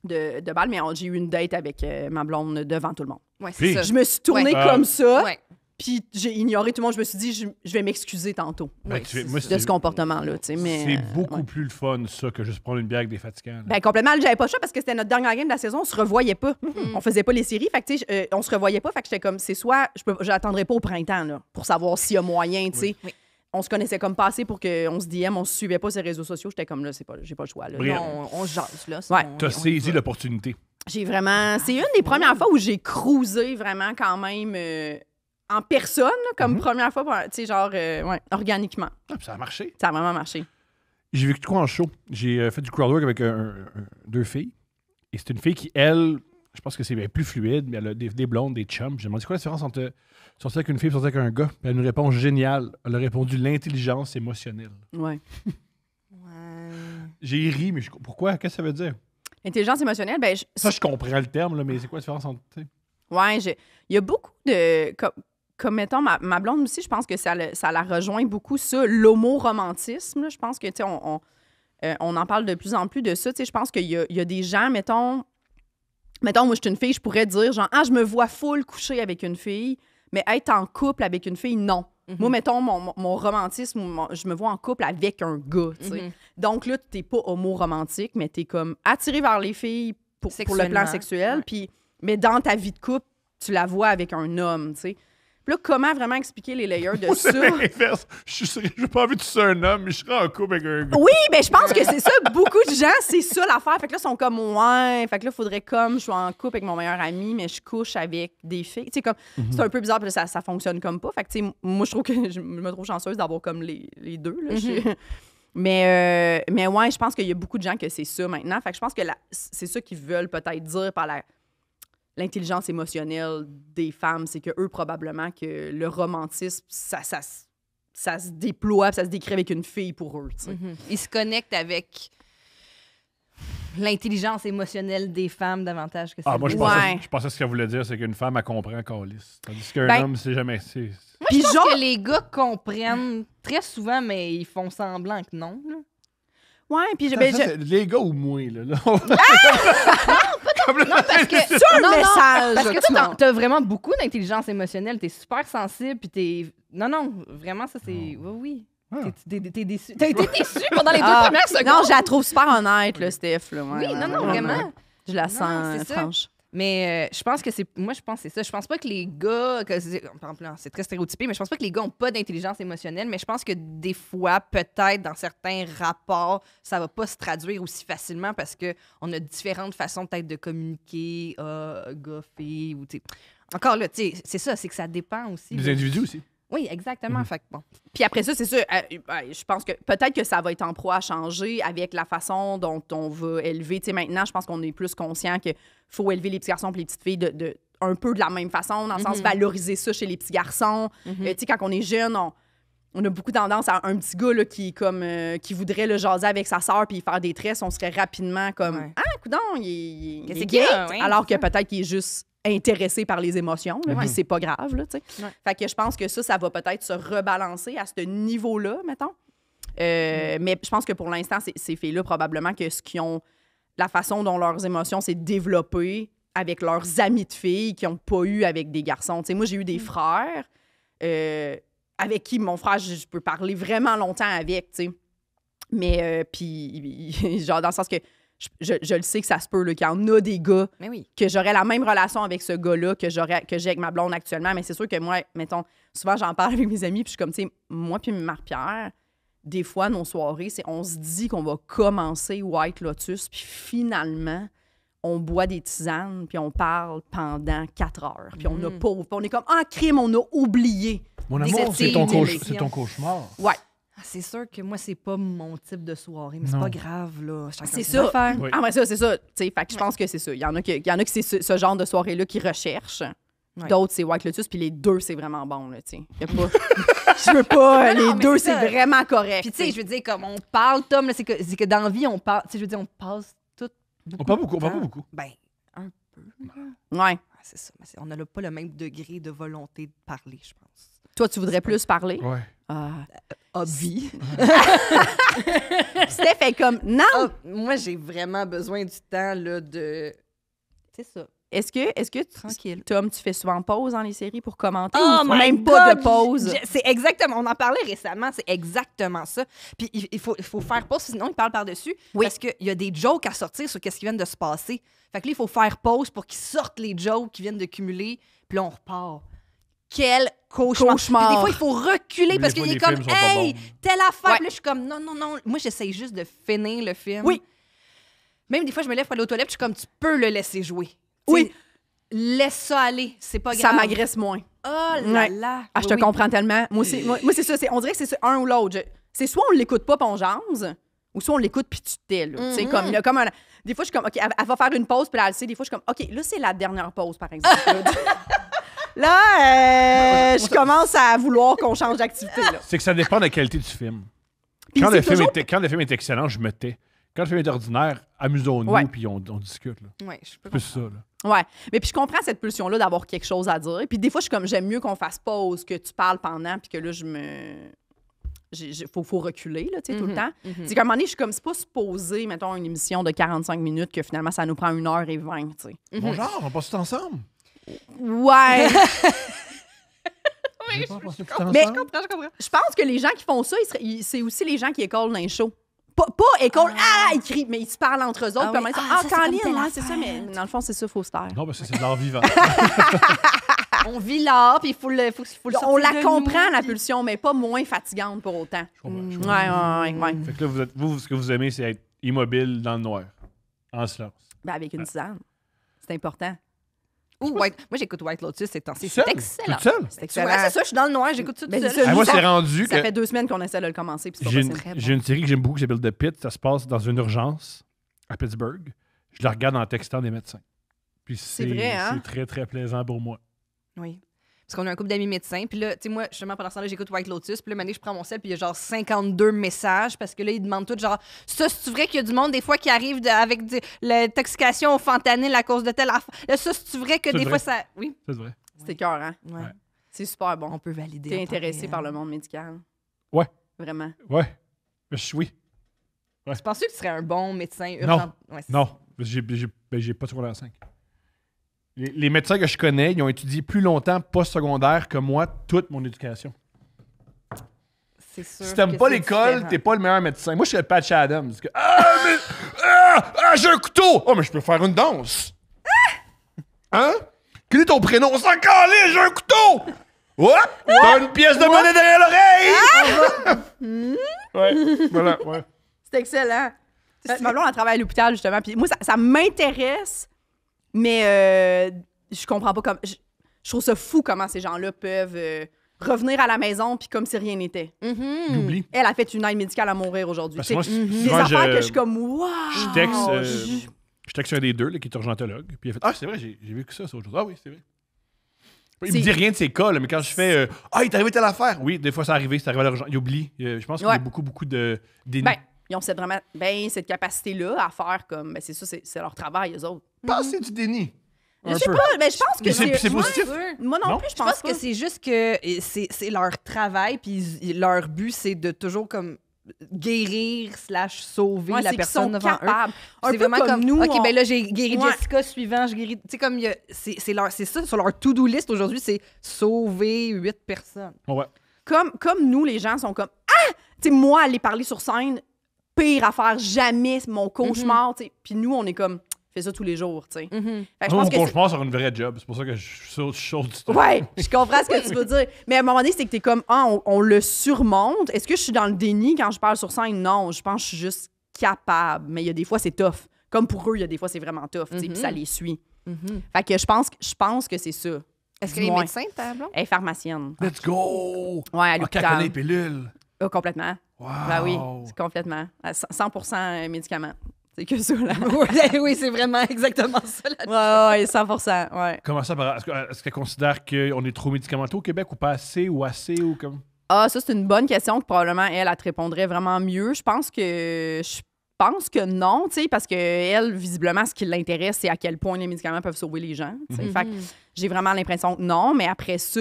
de balle, mais j'ai eu une date avec ma blonde devant tout le monde. Ouais, Puis- c'est ça. Je me suis tournée Ouais. comme ça, Ouais. puis j'ai ignoré tout le monde. Je me suis dit, je vais m'excuser tantôt Ben, Ouais, tu sais, c'est moi, ça. de ce comportement-là. Tu sais, mais, c'est beaucoup ouais. plus le fun, ça, que juste prendre une bière avec des fatigants. là. Ben, complètement. J'avais pas le choix parce que c'était notre dernière game de la saison. On se revoyait pas. On faisait pas les séries. Fait que, tu sais, on se revoyait pas. Fait que j'étais comme, c'est soit, j'attendrai pas au printemps, là, pour savoir s'il y a moyen, tu sais. Oui. On se connaissait comme pas assez pour qu'on se DM, on se suivait pas sur les réseaux sociaux. J'étais comme, là, j'ai pas le choix, là. Brillant. On jase, là. Ouais. T'as saisi l'opportunité. J'ai vraiment. C'est une des premières fois où j'ai cruisé vraiment quand même en personne, là, comme première fois, tu sais, genre, ouais, organiquement. Ah, puis ça a marché. Ça a vraiment marché. J'ai vécu de quoi en show. J'ai fait du crowdwork avec deux filles. Et c'est une fille qui, elle, je pense que c'est plus fluide, mais elle a des blondes, des chums. J'ai demandé, c'est quoi la différence entre sortir avec une fille et sortir avec un gars? Puis elle a une réponse géniale. Elle a répondu l'intelligence émotionnelle. Ouais. Ouais. J'ai ri, mais pourquoi? Qu'est-ce que ça veut dire? Intelligence émotionnelle, ben, Ça, je comprends le terme, là, mais c'est quoi la différence entre. Tu sais? ouais, il y a beaucoup de. Comme mettons, ma blonde aussi, je pense que ça la rejoint beaucoup, ça, l'homo-romantisme. Là. Je pense que, tu sais, on en parle de plus en plus de ça. Tu sais, je pense qu'il y a des gens, mettons, moi, je suis une fille, je pourrais dire, genre, je me vois full coucher avec une fille, mais être en couple avec une fille, non. Moi, mettons, mon romantisme, je me vois en couple avec un gars, tu sais. Donc là, t'es pas homo-romantique, mais t'es comme attiré vers les filles pour le plan Sexuellement. sexuel, Ouais. puis mais dans ta vie de couple, tu la vois avec un homme, tu sais. Puis là, comment vraiment expliquer les layers de Moi, ça? c'est l'inverse. J'ai pas envie de tuer un homme, mais je serais en couple avec un gars. Oui, ben je pense que c'est ça. Beaucoup de gens, c'est ça l'affaire. Fait que là, ils sont comme, ouais. Fait que là, il faudrait comme, je suis en couple avec mon meilleur ami, mais je couche avec des filles. Tu sais, comme, c'est un peu bizarre, puis là, ça fonctionne comme pas. Fait que, tu sais, moi, je trouve que je me trouve chanceuse d'avoir comme les deux. Là. Mais ouais, je pense qu'il y a beaucoup de gens que c'est ça maintenant. Fait que je pense que c'est ça qu'ils veulent peut-être dire par l'intelligence émotionnelle des femmes, c'est que eux probablement que le romantisme, ça se déploie, puis ça se décrit avec une fille pour eux. Tu sais. Ils se connectent avec l'intelligence émotionnelle des femmes davantage que Ah, moi, je des- pensais, Ouais. je pensais ce qu'elle voulait dire, c'est qu'une femme, elle comprend Calice. Tandis qu'un Ben- homme, c'est jamais. Moi, Puis je pense genre- que les gars comprennent très souvent, mais ils font semblant que non. Là. Ouais, puis Ça, ben, ça, c'est les gars ou moi, là. Parce que, un non, non, message, parce que tu toi, m'en- t'as vraiment beaucoup d'intelligence émotionnelle. T'es super sensible, puis t'es... Non, vraiment, ça, c'est... Oui, oui. Ah. T'es déçu. T'as été déçu pendant les deux Ah, premières secondes. non, je la trouve super honnête, là, Steph. Là, ouais, Oui, ouais, non, ouais, vraiment. ouais. Je la Non, sens c'est ça. franche. Mais je pense que c'est... Moi, je pense que c'est ça. Je pense pas que les gars... Par exemple, c'est très stéréotypé, mais je pense pas que les gars ont pas d'intelligence émotionnelle, mais je pense que des fois, peut-être, dans certains rapports, ça va pas se traduire aussi facilement parce que on a différentes façons peut-être de communiquer, gars, filles, ou tu sais... Encore là, tu sais, c'est ça, c'est que ça dépend aussi. Des là. individus aussi. Oui, exactement. Fait que bon. Puis après ça, c'est ça. Je pense que peut-être que ça va être en proie à changer avec la façon dont on va élever. Tu sais, maintenant, je pense qu'on est plus conscient qu'il faut élever les petits garçons et les petites filles un peu de la même façon, dans le sens valoriser ça chez les petits garçons. Tu sais, quand on est jeune, on a beaucoup tendance à un petit gars là, qui voudrait le jaser avec sa sœur puis faire des tresses, on serait rapidement comme Ouais. Ah, coudonc, il Qu'est-ce est qu'il y gay. a? Ouais, Alors que c'est ça. peut-être qu'il est juste intéressé par les émotions, là, puis c'est pas grave, là, tu sais. Ouais. Fait que je pense que ça va peut-être se rebalancer à ce niveau-là, mettons. Mais je pense que pour l'instant, ces filles-là, probablement que la façon dont leurs émotions s'est développée avec leurs amis de filles qui n'ont pas eu avec des garçons. Tu sais, moi, j'ai eu des frères avec qui mon frère, je peux parler vraiment longtemps avec, tu sais. Mais, puis, genre, dans le sens que je le sais que ça se peut, là, qu'il y en a des gars Mais oui. que j'aurais la même relation avec ce gars-là que j'ai avec ma blonde actuellement. Mais c'est sûr que moi, mettons, souvent, j'en parle avec mes amis, puis je suis comme, tu sais, moi puis Marie-Pierre, des fois, nos soirées, on se dit qu'on va commencer White Lotus, puis finalement, on boit des tisanes, puis on parle pendant 4 heures. Puis on est comme, crime, on a oublié. Mon amour, C'était c'est une ton cauchemar. Ouais. Ah, c'est sûr que moi, c'est pas mon type de soirée, mais c'est Non. pas grave, là. Chacun C'est ses ça. affaires. Oui. Ah, mais ça, c'est ça. Tu sais, fait que je pense que c'est ça. Il y en a qui c'est ce genre de soirée-là qui recherchent. Ouais. D'autres, c'est White Lotus, puis les deux, c'est vraiment bon, là, tu sais. Y a pas... Je veux pas... Non, les mais deux, c'est ça. c'est vraiment correct. Puis, tu sais, je veux dire, comme on parle, Tom, là, c'est que dans la vie, on parle. Tu sais, je veux dire, on passe tout. On parle beaucoup, on de parle temps. pas beaucoup. Ben, un peu. Ouais. Ah, c'est ça. Mais on n'a pas le même degré de volonté de parler, je pense. Toi, tu voudrais plus parler? Ouais. Ah. Hobby. Steph est comme, non! Ah, moi, j'ai vraiment besoin du temps là, de... C'est ça. Est-ce que Tranquille. Tom, tu fais souvent pause dans les séries pour commenter Oh ou my même pas de God! pause? C'est exactement, on en parlait récemment, c'est exactement ça. Puis il faut faire pause, sinon il parle par-dessus. Oui. Parce qu'il y a des jokes à sortir sur qu'est-ce qui vient de se passer. Fait que là, il faut faire pause pour qu'ils sortent les jokes qui viennent de cumuler. Puis là, on repart. Quel cauchemar. Cauchemar. Puis des fois, il faut reculer Oui, parce des fois, qu'il est les comme, films sont pas hey, bons. telle affaire. Ouais. Puis là, je suis comme, non. Moi, j'essaye juste de finir le film. Oui. Même des fois, je me lève pour aller aux toilettes, puis je suis comme, tu peux le laisser jouer. Oui. Tu sais, laisse ça aller, c'est pas grave. Ça m'agresse moins. Oh là Ouais. là. Ah, je te Oui. comprends tellement. Moi, c'est ça. On dirait que c'est un ou l'autre. C'est soit on l'écoute pas puis on jase, ou soit on l'écoute puis tu te tais. Là. Tu sais, comme, il y a comme un... Des fois, je suis comme, OK, elle va faire une pause puis là, elle le sait. Des fois, je suis comme, OK, là, c'est la dernière pause, par exemple. Là, je commence à vouloir qu'on change d'activité. Là. C'est que ça dépend de la qualité du film. Puis Quand c'est le, film toujours- quand le film est excellent, je me tais. Quand le film est ordinaire, amusons-nous, Ouais. puis on discute. Là. Ouais, je peux C'est plus ça. Là. Ouais. Mais puis je comprends cette pulsion-là d'avoir quelque chose à dire. Puis des fois, je suis comme, j'aime mieux qu'on fasse pause, que tu parles pendant, puis que là, faut reculer, là, tu sais, tout le temps. C'est qu'à un moment donné, je suis comme, c'est pas supposé, mettons, une émission de 45 minutes que finalement, ça nous prend 1h20, tu sais. Bon genre, on passe tout ensemble. Ouais. On va passer tout Mais- ensemble. Je comprends. Je pense que les gens qui font ça, c'est aussi les gens qui écolent dans les shows. Pas école, ils crient, mais ils se parlent entre eux autres. Ah puis oui. ils sont, Ah, ça, c'est comme Caroline, telle ouais, c'est ça, affaire. mais dans le fond, c'est ça, faut se taire. Non, parce que c'est de l'art vivant. On vit l'art, puis il faut le sortir On la de comprend, nous, la puis- pulsion, mais pas moins fatigante pour autant. Je comprends, je Ouais, comprends. ouais. Fait que là, vous, ce que vous aimez, c'est être immobile dans le noir, en silence. Ben, avec une tisane. C'est important. Ou Moi, j'écoute White Lotus ces temps-ci. Seul? C'est excellent. Toute seule? C'est Tu vois, c'est ça, je suis dans le noir, j'écoute tout Ben, seul. c'est ça. Moi, ça- c'est rendu Ça que fait 2 semaines qu'on essaie de le commencer, puis c'est pas j'ai possible. une, j'ai une série que j'aime beaucoup qui s'appelle The Pit. Ça se passe dans une urgence à Pittsburgh. Je la regarde en textant des médecins. Puis c'est vrai, hein? c'est très, très plaisant pour moi. Oui. Parce qu'on a un couple d'amis médecins. Puis là, tu sais, moi, justement, pendant ce temps-là, j'écoute White Lotus. Puis là, maintenant, je prends mon sel, puis il y a genre 52 messages. Parce que là, ils demandent tout, genre, ça, c'est vrai qu'il y a du monde, des fois, qui arrive avec l'intoxication au fentanyl à cause de telle affaire. Là, ça, c'est vrai que C'est des vrai. fois, ça. Oui. C'est vrai. C'est cœur, hein? Ouais. Ouais. C'est super bon. On peut valider. T'es en temps intéressé réel. par le monde médical? Ouais. Vraiment? Ouais. Oui. Tu penses que tu serais un bon médecin Non. urgent? Ouais, c'est- Non. J'ai pas de secondaire 5. Les médecins que je connais, ils ont étudié plus longtemps post-secondaire que moi toute mon éducation. C'est sûr. Si t'aimes que pas c'est l'école, différent. t'es pas le meilleur médecin. Moi, je serais Patch Adams. J'ai un couteau! Oh, mais je peux faire une danse. Hein? Quel est ton prénom? On s'en calait, j'ai un couteau! What? T'as une pièce de monnaie derrière l'oreille? Ouais, voilà, ouais. C'est excellent. Ma blonde, elle travaille à l'hôpital, justement. Puis moi, ça m'intéresse, mais je comprends pas comment. Je trouve ça fou comment ces gens-là peuvent revenir à la maison puis comme si rien n'était. J'oublie. Elle a fait une aide médicale à mourir aujourd'hui. Parce que moi, Tu sais, des souvent, affaires que je suis comme, wow! je texte un des deux là, qui est urgentologue. Puis il a fait, ah, c'est vrai, j'ai vécu ça aujourd'hui. Ah oui, c'est vrai. Il me C'est- dit rien de ses cas, là, mais quand je fais ah, il t'est arrivé telle affaire. Oui, des fois, c'est arrivé à l'urgence. Il oublie. Je pense qu'il y a Ouais. beaucoup de déni. Ben, ils ont cette capacité-là à faire comme. Ben, c'est ça, c'est leur travail, eux autres. Pensez du déni. Je Un sais peu. pas, mais je pense que Mais c'est positif. Moi non, Non? plus, je Je pense pense que pas. c'est juste que c'est leur travail, puis leur but, c'est de toujours comme guérir / sauver Ouais, la c'est qu'ils personne sont devant eux. capables. Un C'est peu vraiment comme nous. OK, on- ben là, j'ai guéri Ouais. Jessica, suivant, je guéris. Tu sais, comme il y a. C'est ça, sur leur to-do list aujourd'hui, c'est sauver 8 personnes. Ouais. comme nous, les gens sont comme ah! Tu sais, moi, aller parler sur scène, pire affaire, jamais mon cauchemar. Tu sais. Puis nous, on est comme, fais ça tous les jours. Tu sais. Fait que je Moi, pense mon que c'est- cauchemar sur une vraie job. C'est pour ça que je saute du temps. Ouais, je comprends ce que tu veux dire. Mais à un moment donné, c'est que t'es comme, ah, on le surmonte. Est-ce que je suis dans le déni quand je parle sur scène? Non, je pense que je suis juste capable. Mais il y a des fois, c'est tough. Comme pour eux, il y a des fois, c'est vraiment tough. Tu sais, puis ça les suit. Fait que je pense que c'est ça. Est-ce Du qu'elle est moins. médecin, ta blonde? Elle est pharmacienne. Let's go! Ouais, à Ah, qu'elle connaît l'hôpital. les pilules. Complètement. Wow. Ben oui, c'est complètement. À 100% médicaments. C'est que ça, là. Oui, c'est vraiment exactement ça. Là. Ouais, 100%. Ouais. Comment ça? Est-ce qu'elle considère qu'on est trop médicamenteux au Québec ou pas assez ou assez ou comme. Ah, ça, c'est une bonne question que probablement elle te répondrait vraiment mieux. Je pense que non, tu sais, parce que elle, visiblement, ce qui l'intéresse, c'est à quel point les médicaments peuvent sauver les gens. Tu sais. Fait que j'ai vraiment l'impression que non, mais après ça,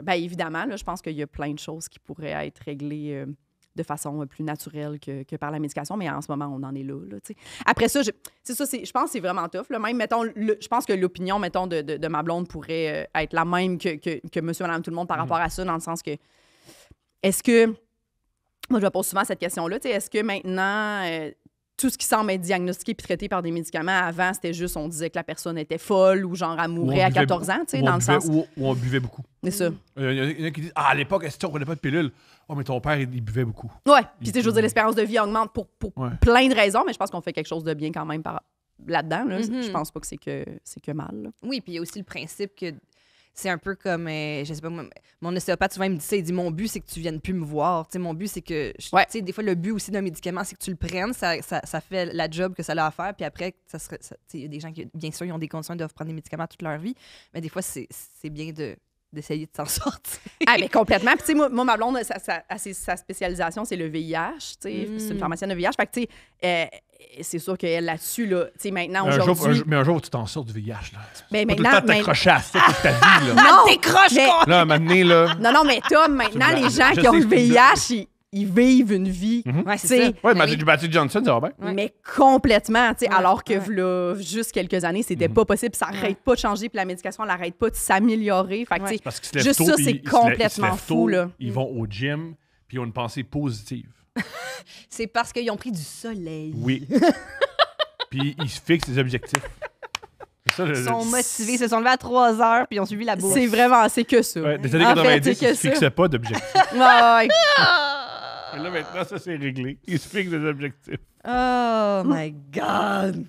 ben évidemment, là, je pense qu'il y a plein de choses qui pourraient être réglées de façon plus naturelle que par la médication, mais en ce moment, on en est là tu sais. Après ça, je pense que c'est vraiment tough. Là. Même, mettons, je pense que l'opinion, mettons, de ma blonde pourrait être la même que monsieur, madame, tout le monde par rapport à ça, dans le sens que, est-ce que, moi, je me pose souvent cette question-là, tu sais, est-ce que maintenant, tout ce qui semble être diagnostiqué puis traité par des médicaments, avant, c'était juste, on disait que la personne était folle ou genre, elle mourait à 14 ans, tu sais, dans le sens... Où on buvait beaucoup. C'est ça. Il y en a qui disent « Ah, à l'époque, est-ce qu'on prenait pas de pilule? Oh, mais ton père, il buvait beaucoup. » Ouais, puis tu sais, je veux dire, l'espérance de vie augmente pour Ouais. plein de raisons, mais je pense qu'on fait quelque chose de bien quand même là-dedans. Là. Mhm. Je pense pas que c'est que mal. Là. Oui, puis il y a aussi le principe que c'est un peu comme, je sais pas, mon ostéopathe souvent il me dit ça, il dit mon but c'est que tu viennes plus me voir. Tu sais, mon but c'est que, Ouais. tu sais, des fois le but aussi d'un médicament c'est que tu le prennes, ça fait la job que ça a à faire, puis après, tu sais, il y a des gens qui, bien sûr, ils ont des conditions, ils doivent prendre des médicaments toute leur vie, mais des fois c'est bien d'essayer de s'en sortir. Ah, mais complètement. Puis, tu sais, moi, ma blonde, sa spécialisation, c'est le VIH. Tu sais, c'est une pharmacienne de VIH. Fait que, tu sais, c'est sûr qu'elle, là-dessus, là, tu sais, maintenant, aujourd'hui... Mais un jour, tu t'en sors du VIH, là. Mais Pas tout le maintenant... temps t'accrocher à ça toute ta vie, là. Non! Décroche, mais- quoi! Là, à un moment donné, là... Non, mais Tom, maintenant, les gens Je qui ont sais, le je peux VIH, ils vivent une vie. Ouais, Tu c'est sais, ça. Ouais, Ben oui. Matthew Johnson, ça va bien. Ouais. Mais complètement, tu sais, Ouais, alors que ouais. là, juste quelques années, c'était pas possible. Ça n'arrête pas de changer, puis la médication, elle n'arrête pas de s'améliorer. Fait que, tu sais, Parce qu'ils se lèvent juste tôt, ça, puis c'est ils se complètement lèvent fou, tôt, là. Ils vont au gym, puis ils ont une pensée positive. C'est parce qu'ils ont pris du soleil. Oui. Puis ils se fixent des objectifs. C'est ça, Ils sont motivés, ils se sont levés à 3 heures, puis ils ont suivi la bourse. c'est que ça. Ouais, des années En fait, 90, c'est que ils se ça. fixaient pas d'objectifs. Ouais, ouais. Mais là, maintenant, ça, c'est réglé. Ils se fixent des objectifs. Oh my God!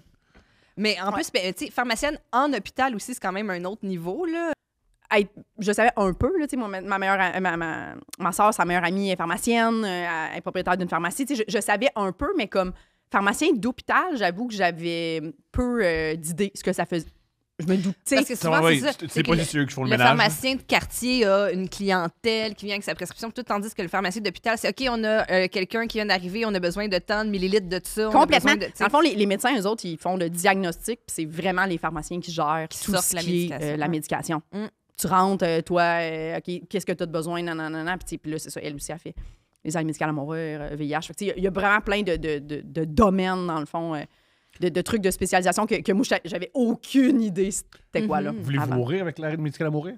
Mais en plus, ben, tu sais, pharmacienne en hôpital aussi, c'est quand même un autre niveau, là. Hey, je savais un peu, là, tu sais, ma soeur, sa meilleure amie est pharmacienne, elle est propriétaire d'une pharmacie. Tu sais, je savais un peu, mais comme pharmacien d'hôpital, j'avoue que j'avais peu d'idées ce que ça faisait. Je me doutais. Parce que souvent, Ouais, c'est ça. c'est pas que si c'est eux qui font le le ménage. pharmacien de quartier a une clientèle qui vient avec sa prescription, tout tandis que le pharmacien d'hôpital, c'est OK, on a quelqu'un qui vient d'arriver, on a besoin de tant de millilitres de ça. Complètement. On a besoin de, tu sais, Dans le fond, les médecins, eux autres, ils font le diagnostic, puis c'est vraiment les pharmaciens qui gèrent Qui tout sortent ce la qui est médication. la Ouais. médication. Mm. Tu rentres, toi, OK, qu'est-ce que tu as de besoin, nanana, puis là, c'est ça, elle aussi a fait les aides médicales à mourir, VIH. Fait que, tu sais, il y a vraiment plein de domaines, dans le fond, de trucs de spécialisation que moi, j'avais aucune idée c'était quoi, là. Voulez-vous avant. mourir avec l'arrêt médical à mourir?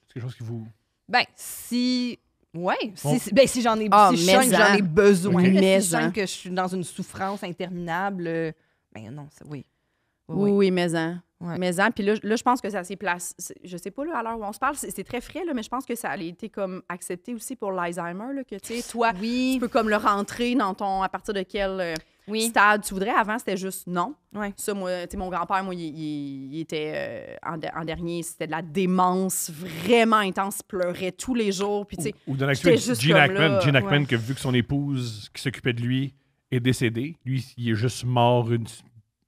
C'est quelque chose qui vous... ben, si. Ouais, Bon. si j'en ai, Ah, si je sens que mais j'en ai en. besoin, Ok. là, Mais si je sens en. que je suis dans une souffrance interminable, ben non, oui. Oui, oui, mais-en. Ouais. Mais-en. Puis là, je pense que ça s'est placé. Je sais pas, là, à l'heure où on se parle, c'est très frais, là, mais je pense que ça a été comme accepté aussi pour l'Alzheimer, là, que, tu sais, toi, Oui, tu peux comme le rentrer dans ton... À partir de quel oui. stade tu voudrais. Avant, c'était juste non. Ouais. Ça, moi, tu sais, mon grand-père, moi, il était en dernier, c'était de la démence vraiment intense. Il pleurait tous les jours. Puis, tu sais, Ou dans j'étais l'actualité, juste Gene comme Hackman. là, Gene Hackman, ouais. que vu que son épouse qui s'occupait de lui est décédée, lui, il est juste mort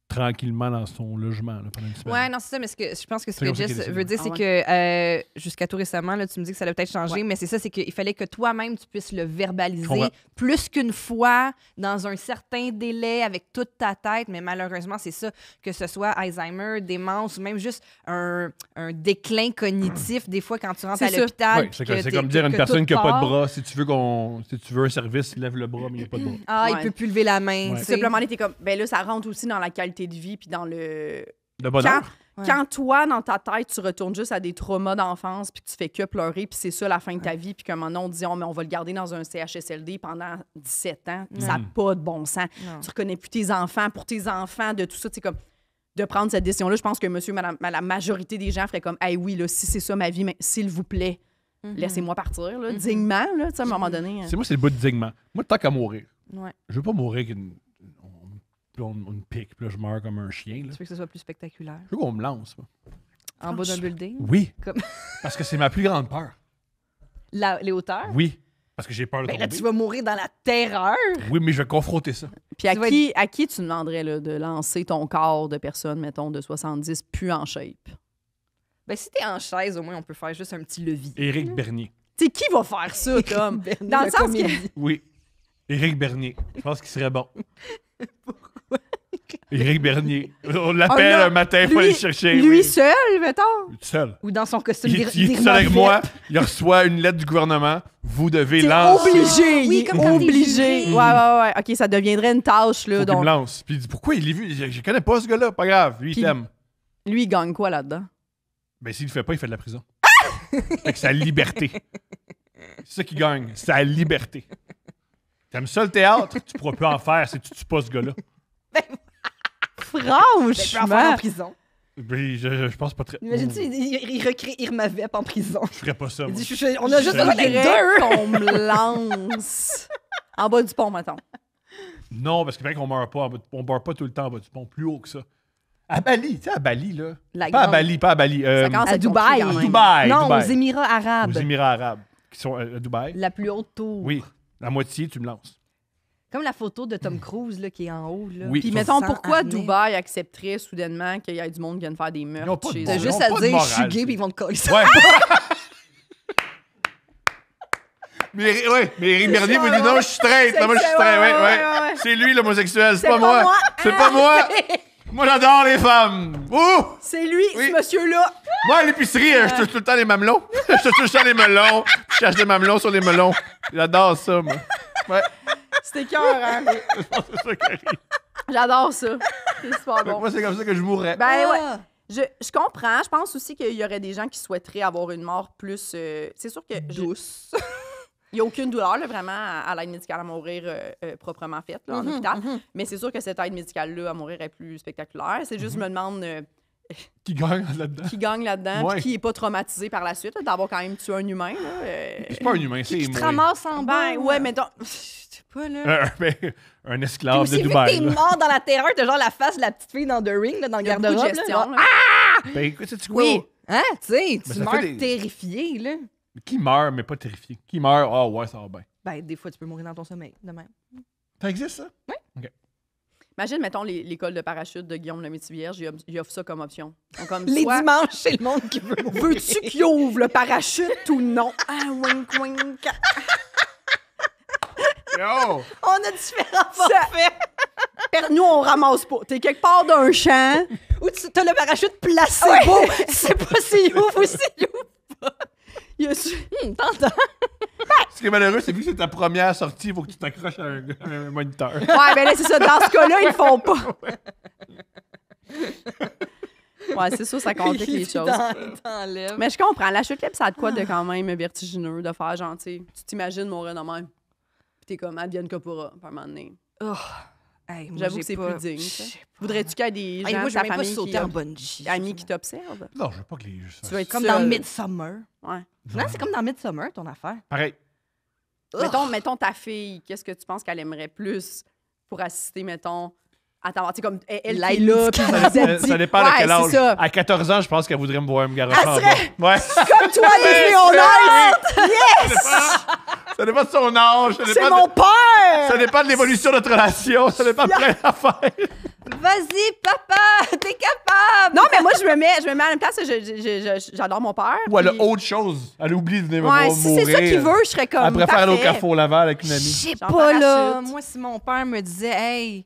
tranquillement dans son logement là, pendant une semaine. Ouais, non, c'est ça, mais je pense que ce C'est que comme ça qu'il Jess est veut dire, décédé. c'est que jusqu'à tout récemment, là, tu me dis que ça a peut-être changé, Ouais. mais c'est ça, c'est qu'il fallait que toi-même, tu puisses le Je verbaliser comprends. plus qu'une fois, dans un certain délai, avec toute ta tête, mais malheureusement, c'est ça, que ce soit Alzheimer, démence, ou même juste un déclin cognitif, des fois, quand tu rentres C'est à ça. l'hôpital. Ouais, puis c'est que c'est t'es- comme dire à une que personne tout qui n'a pas de part. bras, si tu veux un service, lève le bras, mais il n'y a pas de bras. Ah, il Ouais. peut plus lever la main. Ouais. tu sais. simplement, t'es comme... Ben là, ça rentre aussi dans la qualité de vie puis dans le... De bonheur. Ouais. Quand toi, dans ta tête, tu retournes juste à des traumas d'enfance puis que tu fais que pleurer puis c'est ça la fin de ta vie puis qu'à un moment donné, on dit mais on va le garder dans un CHSLD pendant 17 ans, ça n'a pas de bon sens. Non. Tu reconnais plus tes enfants, pour tes enfants, de tout ça, c'est comme de prendre cette décision-là. Je pense que monsieur, madame, la majorité des gens feraient comme hey oui, là, si c'est ça ma vie, mais s'il vous plaît, laissez-moi partir, là, dignement, là, tu sais, à un moment donné. C'est moi, c'est le bout de dignement. Moi, tant qu'à mourir, Ouais. je veux pas mourir avec on me pique, puis là, je meurs comme un chien. Là. Tu veux que ce soit plus spectaculaire. Je veux qu'on me lance. Moi. En bas d'un building. Oui. Comme- Parce que c'est ma plus grande peur. Les hauteurs. Oui. Parce que j'ai peur de Ben là, tomber. tu vas mourir dans la terreur. Oui, mais je vais confronter ça. Puis à Tu vas qui tu demanderais là, de lancer ton corps de personne, mettons, de 70 plus en shape? Ben, si t'es en chaise, au moins, on peut faire juste un petit levier. Éric Bernier. Tu sais, qui va faire ça, Tom? Dans le sens que... Oui. Éric Bernier. Je pense qu'il serait bon. Éric Bernier. On l'appelle Oh non, un matin, il faut aller le chercher. Lui oui. seul, mettons. Il est seul. Ou dans son costume Il est seul avec moi. Il reçoit une lettre du gouvernement. Vous devez C'est lancer. obligé. Oui, il est comme quand t'es obligé. juré. Ouais. OK, ça deviendrait une tâche, là. Faut qu'il Donc, me lance. Puis il dit pourquoi il l'a vu? Je connais pas ce gars-là. Pas grave. Lui, il Puis- t'aime. lui, il gagne quoi là-dedans? Ben, s'il le fait pas, il fait de la prison. Fait que sa liberté. C'est ça qui gagne. Sa liberté. T'aimes ça le théâtre? Tu pourras plus en faire si tu tues pas ce gars-là. Je peux en faire en Franchement. prison. Ben, je pense pas très. Imagine-tu, il recrée Irma Vep en prison. Je ferais pas ça. Il Moi. dit, on a juste Je besoin d'être Faudrait deux. qu'on me lance en bas du pont, mettons. Non, parce que fait qu'on meurt pas, on meurt pas tout le temps en bas du pont, plus haut que ça. À Bali, tu sais, à Bali, là. La Pas à grande- Bali, pas à Bali. Ça commence à être Dubaï. compliqué quand même. Dubaï. Non, Dubaï. aux Émirats arabes. Aux Émirats arabes, qui sont à Dubaï. La plus haute tour. Oui, la moitié, tu me lances. Comme la photo de Tom Cruise là, qui est en haut. Là. Oui. Puis Ils mettons, Sans pourquoi harnais. Dubaï accepterait soudainement qu'il y ait du monde qui vienne faire des Ils ont meurtres pas de chez bon T'as eux? Ils ont juste à pas de dire, je suis morale, gay, c'est- puis ils vont te coller ça. Ouais. mais Éric Bernier me dit non, je suis straight. Non, moi, je suis straight. Ouais. C'est lui l'homosexuel, c'est pas moi. C'est pas moi. Moi, j'adore les femmes. Ouh! C'est lui, Oui. ce monsieur-là. Moi, à l'épicerie, je touche tout le temps les mamelons. Je touche tout le temps les melons. Je cherche des mamelons sur les melons. J'adore ça, moi. Ouais, C'était cœur, hein? c'est ça qui arrive. J'adore ça. C'est super bon. Moi, c'est comme ça que je mourrais. Ben ouais. Ah. Je comprends. Je pense aussi qu'il y aurait des gens qui souhaiteraient avoir une mort plus. C'est sûr que. Douce. Il n'y a aucune douleur, là, vraiment, à l'aide médicale à mourir proprement faite, là, en hôpital. Mais c'est sûr que cette aide médicale-là à mourir est plus spectaculaire. C'est juste, je me demande Qui gagne là-dedans? qui gagne là-dedans, Ouais. puis qui n'est pas traumatisé par la suite, là, d'avoir quand même tué un humain. Là, C'est pas un humain, c'est Qui te moi. ramasse en bas. Ben, ouais, mais donc. Je sais pas, là. Un Puis esclave aussi, de vu que Dubaï. t'es là. mort dans la terreur, t'as genre la face de la petite fille dans The Ring, là, dans le Il y a beaucoup de garde-robe. gestion, là. là. Ben écoute, sais-tu quoi? Oui. Hein, tu sais, Ben, tu ça meurs fait des- terrifié, là. Qui meurt, mais pas terrifié? Qui meurt? Ah ouais, ça va bien. Ben, des fois, tu peux mourir dans ton sommeil, de même. Ça existe, ça? Imagine, mettons, l'école de parachute de Guillaume le Métis-Vierge, il offre ça comme option. Donc, comme Les soit, dimanches, c'est le monde qui veut mourir. veux-tu qu'il ouvre le parachute ou non? Ah, wink, wink. Yo! On a différents forfaits. Nous, on ramasse pas. T'es quelque part d'un champ. Ou tu as le parachute placé beau. Tu sais pas s'il ouvre ou s'il ouvre. Il y a T'entends? Ce qui est malheureux, c'est vu que c'est ta première sortie, il faut que tu t'accroches à un moniteur. Ouais, ben là, c'est ça. Dans ce cas-là, ils le font pas. Ouais, c'est ça, ça complique les choses. T'enlèves. Mais je comprends. La chute libre, ça a de quoi de quand même vertigineux, de faire genre, tu sais, tu t'imagines mourir de même. Puis t'es comme Adrienne Capora, par un moment donné. Oh. Hey, moi, J'avoue j'ai que c'est pas- plus digne. Je ça. sais pas. Voudrais-tu qu'il y ait des gens Hey, moi, de je ta vais même pas famille sauter en bungee. amis qui t'observent? Non, je veux pas que les. Tu vas être Comme seul. dans Midsummer. Ouais. Non, c'est comme dans Midsummer, ton affaire. Pareil. Mettons ta fille, qu'est-ce que tu penses qu'elle aimerait plus pour assister, mettons, à ta mort? Tu sais, comme elle qui est L'aide là, puis médicale. vous êtes dit- Ça dépend de Ouais, quel âge. c'est ça. À 14 ans, je pense qu'elle voudrait me voir me garocher Elle en serait- bas. Ouais. Comme toi, Disney on Ice! Ça dépend de son âge. Ça C'est dépend mon de... père! Ça dépend de l'évolution de notre relation. Ça dépend de plein d'affaires. Vas-y, papa, t'es capable! Non, mais moi, je me mets à la même place. J'adore mon père. Ou elle a puis- autre chose. Elle oublie de venir me Ouais, voir si mourir. c'est ça qu'il veut, je serais comme. Elle préfère aller au parfait. Carrefour Laval avec une Je amie. sais Genre pas, là. parachute. Moi, si mon père me disait, hey,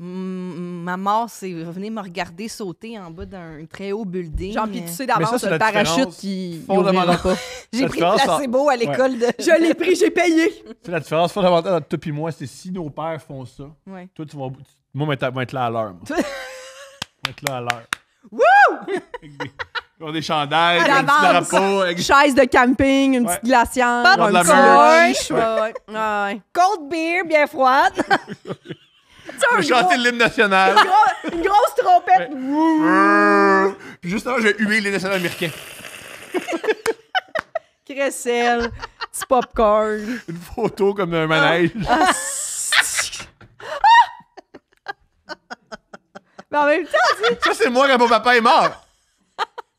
ma mort, c'est venez me regarder sauter en bas d'un très haut building. Genre, puis tu sais Mais ça, d'avance, c'est le la parachute différence qui. fondamentale. J'ai la pris le différence placebo à l'école de. Je l'ai pris, j'ai payé. C'est la différence fondamentale entre toi et moi, c'est si nos pères font ça, Ouais. toi, tu vas. Moi, je vais être là à l'heure. moi. Toi- Je vais être là à l'heure. Wouh! Ils ont des chandails, À un petit l'avance. drapeau. Avec... Chaise de camping, une Ouais. petite glacière, Pas de un la petit merch. lunch. Ouais, ouais. Cold beer, bien froide. Je vais chanter l'hymne national. Une grosse trompette. Puis juste avant, je vais huer les nationaux américains. Cressel, petit popcorn. Une photo comme d'un manège. Ah, Mais en même temps, Ça, c'est moi quand mon papa est mort.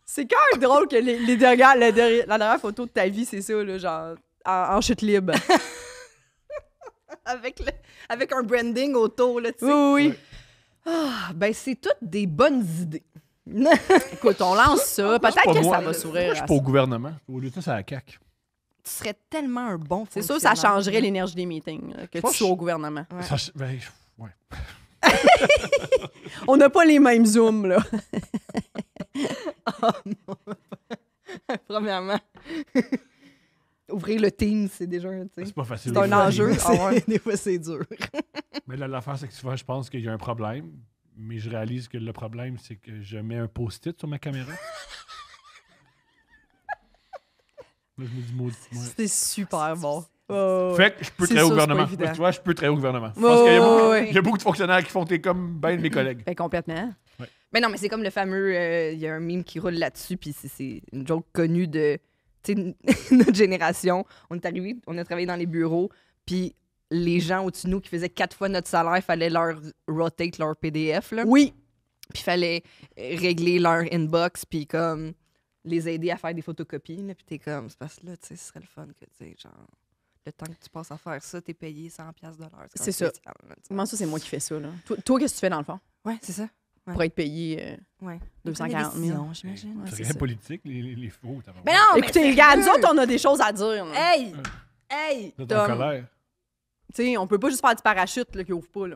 c'est quand même drôle que la dernière photo de ta vie, c'est ça, là, genre, en chute libre. avec un branding autour, là, tu sais. Oui, oui. Ah, ben, c'est toutes des bonnes idées. Écoute, on lance ça. C'est Peut-être pas que moi. ça va sourire. Moi, je suis à pas au ça. gouvernement. Au lieu de ça, c'est à la CAQ. Tu serais tellement un bon C'est sûr, ça fonctionnaire. changerait l'énergie des meetings, là, que pense tu sois que- au gouvernement. Ouais. Ça, ben, ouais. On n'a pas les mêmes zooms, là. Premièrement, ouvrir le Teams, c'est déjà C'est pas facile. C'est un enjeu. Des fois, c'est dur. Mais là, l'affaire, c'est que souvent, je pense qu'il y a un problème. Mais je réalise que le problème, c'est que je mets un post-it sur ma caméra. Là, je me dis, maudit. Ouais. C'est super bon. Oh, Fait que je peux C'est travailler au sûr, c'est gouvernement. pas évident. Tu vois, je peux travailler au gouvernement. Je Ouais, pense qu'il y a ouais, beaucoup, il y a beaucoup de fonctionnaires qui font t'es comme ben de mes collègues. Fait complètement. Mais non, mais c'est comme le fameux. Il y a un meme qui roule là-dessus, puis c'est une joke connue de notre génération. On est arrivé, on a travaillé dans les bureaux, puis les gens au-dessus de nous qui faisaient 4 fois notre salaire, il fallait leur rotate leur PDF, là. Oui. Puis il fallait régler leur inbox, puis comme les aider à faire des photocopies, là. Puis t'es comme, c'est parce que là, tu sais, ce serait le fun que, tu sais, genre, le temps que tu passes à faire ça, t'es payé 100$ de l'heure. C'est ça. Comment ça, c'est moi qui fais ça, là? Toi qu'est-ce que tu fais dans le fond? Ouais, c'est ça. Pour être payé Ouais. 240 000. J'imagine. C'est c'est rien ça. politique, les faux. Mais non, Écoutez, mais les gars, nous sérieux! autres, on a des choses à dire. là. Hey, Vous êtes en Tom. colère. Tu sais, on peut pas juste faire du parachute là, qui ouvre pas. Là.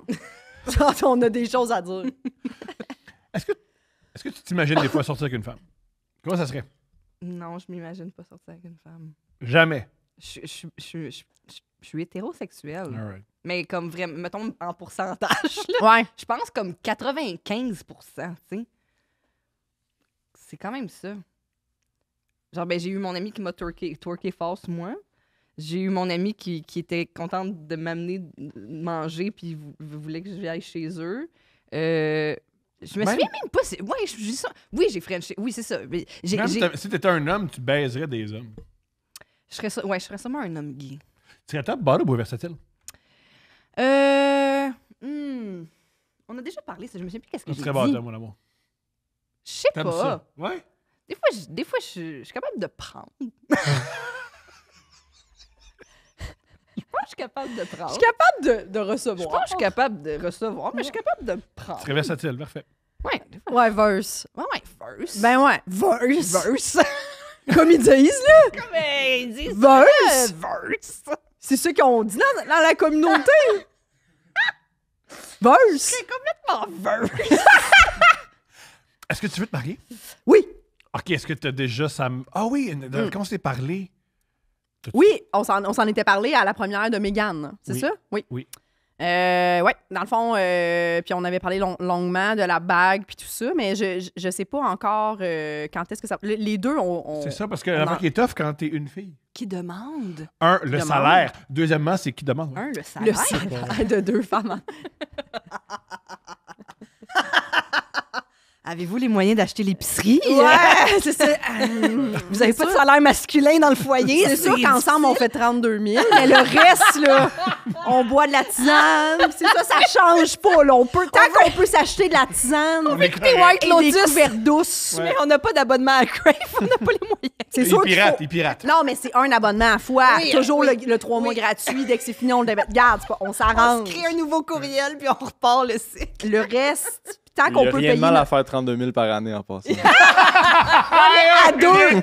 On a des choses à dire. Est-ce que tu t'imagines des fois sortir avec une femme? Comment ça serait? Non, je m'imagine pas sortir avec une femme. Jamais. Je suis hétérosexuelle. All right. Mais comme vraiment, mettons en pourcentage, là, Ouais. je pense comme 95%, tu sais. C'est quand même ça. Genre, ben, j'ai eu mon ami qui m'a twerké false, moi. J'ai eu mon ami qui était contente de m'amener manger puis voulait que je aille chez eux. Je me Même- souviens même pas. Ouais, je dis ça. Oui, j'ai Frenché. Oui, c'est ça. Mais Même si t'étais un homme, tu baiserais des hommes. je serais sûrement un homme gay. Tu serais top bottom ou versatile? On a déjà parlé, ça, je me souviens plus qu'est-ce que Tu j'ai serais dit. bottom, mon amour. Je sais T'aimes pas. ça? Ouais. Des fois, je suis capable de prendre. Je pense que je suis capable de prendre. Je suis capable de Je recevoir. pense que je suis capable de recevoir, mais je suis capable de prendre. Tu serais versatile, parfait. Ouais, des fois. Ouais, verse. Ouais, first. Ben ouais, verse. verse. Comme ils disent, là. Mais ils disent Verse. verse. C'est ce qu'on dit dans la communauté. Verse. C'est complètement verse. Est-ce que tu veux te marier? Oui. OK, est-ce que tu as déjà ça? Ah oui, quand on s'est parlé. Oui, on s'en était parlé à la première de Mégane, c'est Oui. ça? Oui. Oui. Ouais, dans le fond, puis on avait parlé longuement de la bague puis tout ça, mais je sais pas encore quand est-ce que ça... Les deux, C'est ça, parce que on l'affaire en- qui est tough quand t'es une fille. Qui demande? Un, le Demande. salaire. Deuxièmement, c'est qui demande. Un, le le salaire. salaire de deux femmes. Avez-vous les moyens d'acheter l'épicerie? Ouais, c'est ça. Vous avez pas de salaire masculin dans le foyer? C'est sûr qu'ensemble, on fait 32 000, mais le reste, là, on boit de la tisane. C'est ça change pas, là. Tant qu'on peut s'acheter de la tisane On est écouter correct. White et des Lotus. couverts douces. Ouais. Mais on n'a pas d'abonnement à Crave, on n'a pas les moyens. C'est Il sûr qu'il pirate, faut... il pirate. Non, mais c'est un abonnement à fois. Oui, Toujours oui. le 3 mois gratuit. Dès que c'est fini, on le débite. Garde, on On s'arrange. se crée un nouveau courriel, puis on repart le cycle. Le reste, tant Il qu'on n'y a peut rien payer... de mal à notre- faire 32 000 par année en passant. À deux! À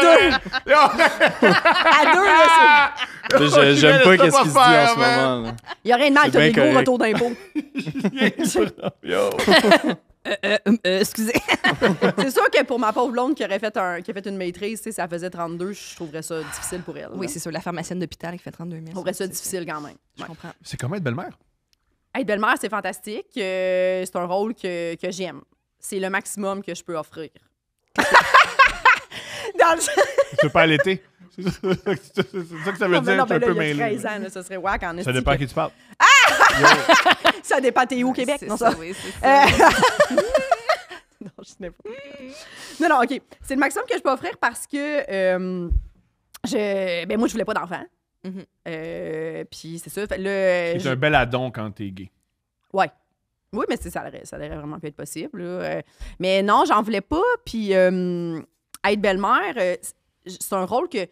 deux! À deux, là, Là, J'aime pas qu'est-ce qu'il se dit en ce man. moment. là. il y a rien de mal, C'est t'as des bien gros correct. retours d'impôts. Yo! Excusez. C'est sûr que pour ma pauvre blonde qui a fait une maîtrise, tu sais, ça faisait 32, je trouverais ça difficile pour elle. Oui, là. c'est sûr, la pharmacienne d'hôpital qui fait 32 000. Je trouverais ça c'est- difficile quand même. Je Ouais. comprends. C'est comment être belle-mère? Être belle-mère, c'est fantastique. C'est un rôle que j'aime. C'est le maximum que je peux offrir. Dans le... Tu peux pas allaiter? C'est ça que ça veut Non, dire, non, tu es un ben là, peu il y a mêlé. 13 ans, là, ça serait wack en Ça esti dépend à que- qui tu parles. Ça dépend, t'es où au Québec? C'est Non, ça, ça. oui, c'est ça. Non, je sais pas. Non, OK. C'est le maximum que je peux offrir parce que moi, je voulais pas d'enfant. Mhm. Puis c'est ça. Fait, là, C'est un bel addon quand t'es gay. Ouais. Oui, mais ça aurait vraiment pu être possible. Là. Mais non, j'en voulais pas. Puis être belle-mère, c'est un rôle que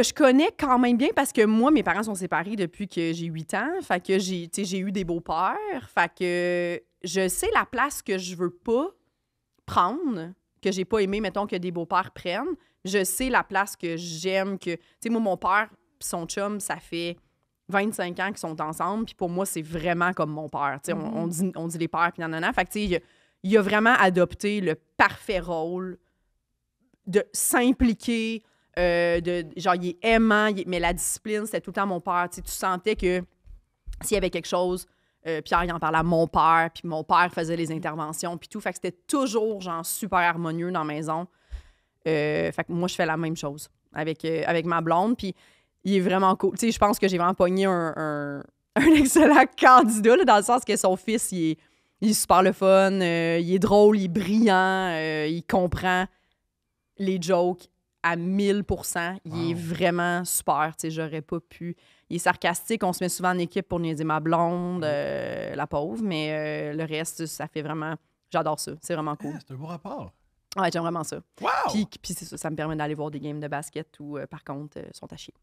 je connais quand même bien parce que moi, mes parents sont séparés depuis que j'ai 8 ans. Fait que j'ai eu des beaux-pères. Fait que je sais la place que je veux pas prendre, que j'ai pas aimé, mettons, que des beaux-pères prennent. Je sais la place que j'aime, que... Tu sais, moi, mon père pis son chum, ça fait 25 ans qui sont ensemble, puis pour moi, c'est vraiment comme mon père. Tu sais, on dit les pères, puis nanana. Fait que, tu sais, il a vraiment adopté le parfait rôle de s'impliquer, genre, il est aimant, mais la discipline, c'était tout le temps mon père. Tu sais, tu sentais que s'il y avait quelque chose, Pierre, il en parlait à mon père, puis mon père faisait les interventions, puis tout. Fait que c'était toujours, genre, super harmonieux dans la maison. Fait que moi, je fais la même chose avec ma blonde, puis il est vraiment cool. Tu sais, je pense que j'ai vraiment pogné un excellent candidat, là, dans le sens que son fils, il est super le fun, il est drôle, il est brillant, il comprend les jokes à 1000%. Il est vraiment super. Tu sais, j'aurais pas pu. Il est sarcastique. On se met souvent en équipe pour niaiser ma blonde, la pauvre, mais le reste, ça fait vraiment... J'adore ça. C'est vraiment cool. C'est un beau rapport. Ouais, j'aime vraiment ça. Wow! Puis c'est ça me permet d'aller voir des games de basket où, par contre, sont à chier.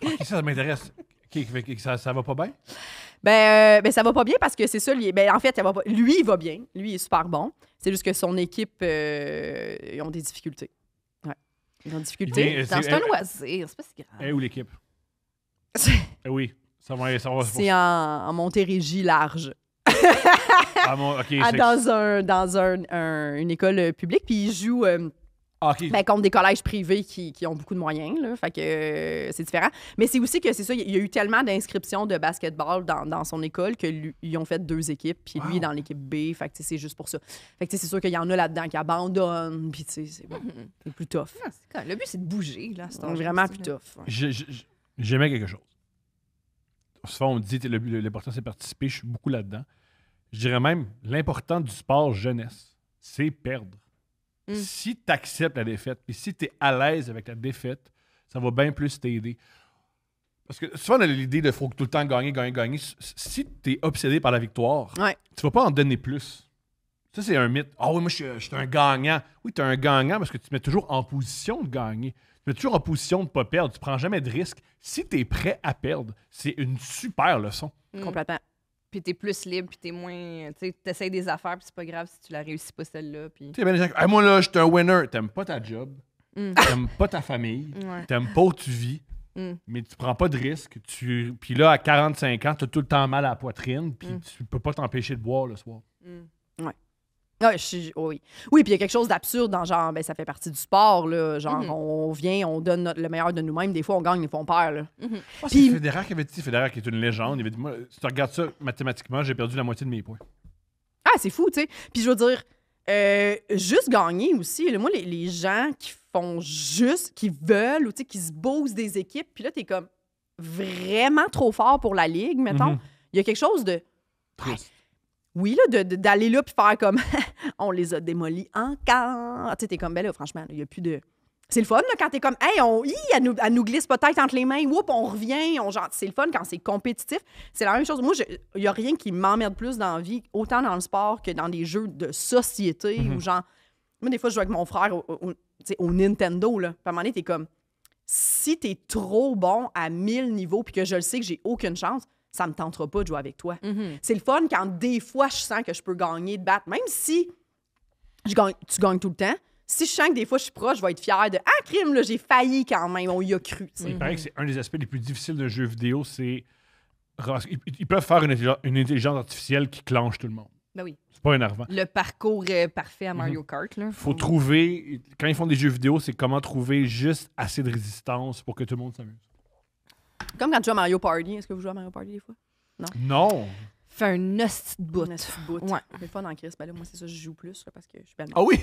Ok, ça m'intéresse. Ça va pas bien? Ben, ça va pas bien parce que c'est ça. En fait, lui, il va bien. Lui, il est super bon. C'est juste que son équipe, ils ont des difficultés. Ouais. Ils ont des difficultés. C'est un loisir, c'est pas si grave. Où l'équipe? Oui. Ça va. C'est en Montérégie large. Dans une école publique. Puis il joue contre des collèges privés qui ont beaucoup de moyens. Là, fait que c'est différent. Mais c'est aussi que c'est ça, il y a eu tellement d'inscriptions de basketball dans son école qu'ils ont fait 2 équipes. Puis lui est dans l'équipe B. Fait que c'est juste pour ça. Fait que c'est sûr qu'il y en a là-dedans qui abandonnent. Puis c'est bon, c'est plus tough. Le but, c'est de bouger. Là, c'est vraiment plus tough. Ouais. J'aimais quelque chose. Souvent, on me dit l'important, c'est participer. Je suis beaucoup là-dedans. Je dirais même, l'important du sport jeunesse, c'est perdre. Si tu acceptes la défaite, et si tu es à l'aise avec la défaite, ça va bien plus t'aider. Parce que souvent, on a l'idée de faut tout le temps gagner. Si tu es obsédé par la victoire, tu vas pas en donner plus. Ça, c'est un mythe. Ah oui, moi, je suis un gagnant. Oui, tu es un gagnant parce que tu te mets toujours en position de gagner. Tu te mets toujours en position de ne pas perdre. Tu prends jamais de risque. Si tu es prêt à perdre, c'est une super leçon. Complètement. Puis t'es plus libre, puis t'es moins... Tu sais, t'essayes des affaires, puis c'est pas grave si tu la réussis pas celle-là. Puis... Tu sais, ben, hey, moi, là, je suis un winner. T'aimes pas ta job. T'aimes pas ta famille. T'aimes pas où tu vis. Mais tu prends pas de risques. Puis là, à 45 ans, t'as tout le temps mal à la poitrine, puis tu peux pas t'empêcher de boire le soir. Oui, puis il y a quelque chose d'absurde dans genre, ben ça fait partie du sport, là. Genre, on vient, on donne le meilleur de nous-mêmes. Des fois, on gagne, des fois, on perd, là. C'est Federer qui avait dit, Federer qui est une légende, il avait dit, moi, si tu regardes ça mathématiquement, j'ai perdu la moitié de mes points. Ah, c'est fou, tu sais. Puis je veux dire, juste gagner aussi. Là, moi, les gens qui font juste, qui veulent, ou tu sais, qui se boostent des équipes, puis là, t'es comme vraiment trop fort pour la ligue, mettons. Il y a quelque chose de... Triste. Oui, là, d'aller là puis faire comme on les a démolis encore. Tu sais, t'es comme, ben là, franchement, il n'y a plus de. C'est le fun, là, quand t'es comme, hey, elle nous glisse peut-être entre les mains, whoop, on revient. Genre, c'est le fun quand c'est compétitif. C'est la même chose. Moi, il n'y a rien qui m'emmerde plus dans la vie, autant dans le sport que dans des jeux de société ou genre. Moi, des fois, je joue avec mon frère au Nintendo, là. Puis à un moment donné, t'es comme, si t'es trop bon à 1000 niveaux puis que je le sais que j'ai aucune chance, ça me tentera pas de jouer avec toi. C'est le fun quand des fois, je sens que je peux gagner, de battre. Même si tu gagnes tout le temps, si je sens que des fois, je suis proche, je vais être fière de « Ah, crime, là, j'ai failli quand même, on y a cru. » Il paraît que c'est un des aspects les plus difficiles d'un jeu vidéo, c'est... Ils peuvent faire une intelligence artificielle qui clenche tout le monde. Ben oui. C'est pas énervant. Le parcours parfait à Mario Kart, là. Faut trouver... Quand ils font des jeux vidéo, c'est comment trouver juste assez de résistance pour que tout le monde s'amuse. Comme quand tu joues à Mario Party. Est-ce que vous jouez à Mario Party des fois? Non! Fait un hostie de bout. Ouais. C'est le fun en Chris. Ben là, moi, c'est ça, je joue plus là, parce que je suis belle. Ah oui!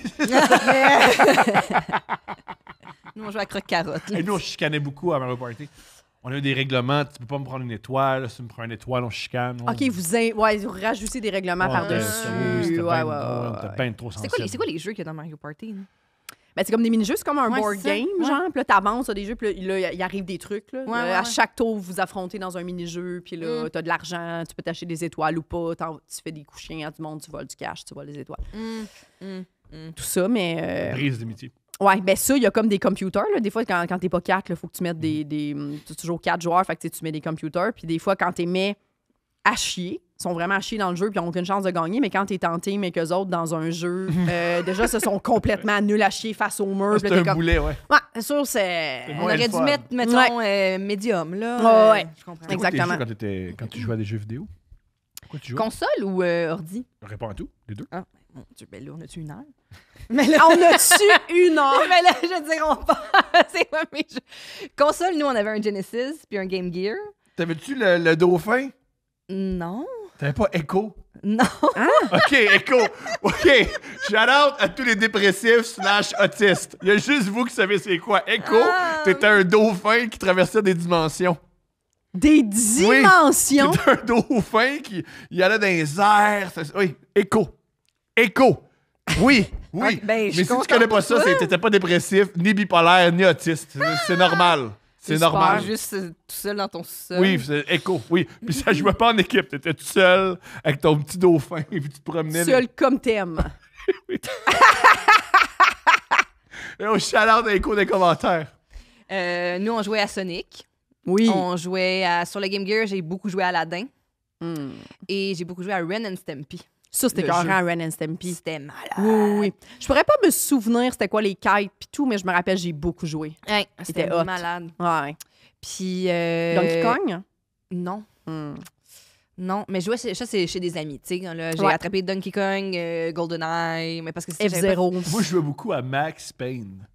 Nous, on joue à croque-carotte. Et nous, on chicanait beaucoup à Mario Party. On a eu des règlements. Tu peux pas me prendre une étoile. Si tu me prends une étoile, on chicane. OK, vous rajoutez des règlements par-dessus. C'était bien trop sensible. C'est quoi les jeux qu'il y a dans Mario Party? Ben, c'est comme des mini-jeux, c'est comme un board game, genre. Puis là, t'avances à des jeux, puis là, il arrive des trucs. Là. À chaque tour, vous affrontez dans un mini-jeu, puis là, t'as de l'argent, tu peux t'acheter des étoiles ou pas. Tu fais des coups chiens à du monde, tu voles du cash, tu voles des étoiles. Tout ça, mais... Brise d'amitié. Ouais, ben ça, il y a comme des computers. Là. Des fois, quand t'es pas 4, il faut que tu mettes des toujours 4 joueurs, fait que tu mets des computers. Puis des fois, quand t'es mets à chier, sont vraiment chiés dans le jeu puis ils n'ont aucune chance de gagner, mais quand t'es en team et qu'eux autres dans un jeu, déjà, se sont complètement nuls à chier face au mur. C'est puis là, un t'es comme, boulet, ouais. ouais, c'est sûr, c'est... On Ouais, aurait le dû fun. mettre, mettons, médium, là. Ouais. Je comprends. C'était quoi tes Exactement. jeux quand tu jouais à des jeux vidéo? Quoi tu jouais? Console ou ordi? Réponds à tout, les deux. Ah, mon Dieu, ben là, on a-tu une heure? Mais là, On a-tu une heure? mais là, je veux dire, on part. C'est quoi mes jeux? Console, nous, on avait un Genesis puis un Game Gear. T'avais-tu le dauphin? Non. T'avais pas Echo? Non. OK, Echo. OK. Shout-out à tous les dépressifs / autistes. Il y a juste vous qui savez c'est quoi. Echo, t'étais un dauphin qui traversait des dimensions. Des dimensions? T'étais un dauphin qui il allait dans les airs. Oui, Echo. Echo. Oui, oui. Ok, ben, je suis Mais si tu contente connais pas pour ça, toi. t'étais pas dépressif, ni bipolaire, ni autiste. C'est normal. C'est normal. Juste tout seul dans ton sous-sol. Oui, c'est Echo, oui. Puis ça jouait pas en équipe. T'étais tout seul avec ton petit dauphin et puis tu te promenais. Seul comme t'aimes. Et au shout-out à Echo des commentaires. Nous, on jouait à Sonic. Oui. On jouait sur le Game Gear, j'ai beaucoup joué à Aladdin. Hmm. Et j'ai beaucoup joué à Ren and Stimpy. Ça, c'était Le carré jeu. à Ren and Stimpy. C'était malade. Oui, oui. Je pourrais pas me souvenir c'était quoi les kites pis tout, mais je me rappelle, j'ai beaucoup joué. Ouais, C'était c'était hot. malade. Ouais. Puis. Donkey Kong? Non. Hmm. Non, mais je jouais, ça, c'est chez des amis. Tu sais, là, j'ai Ouais. attrapé Donkey Kong, GoldenEye, mais parce que j'avais F-Zero. Moi, je jouais beaucoup à Max Payne.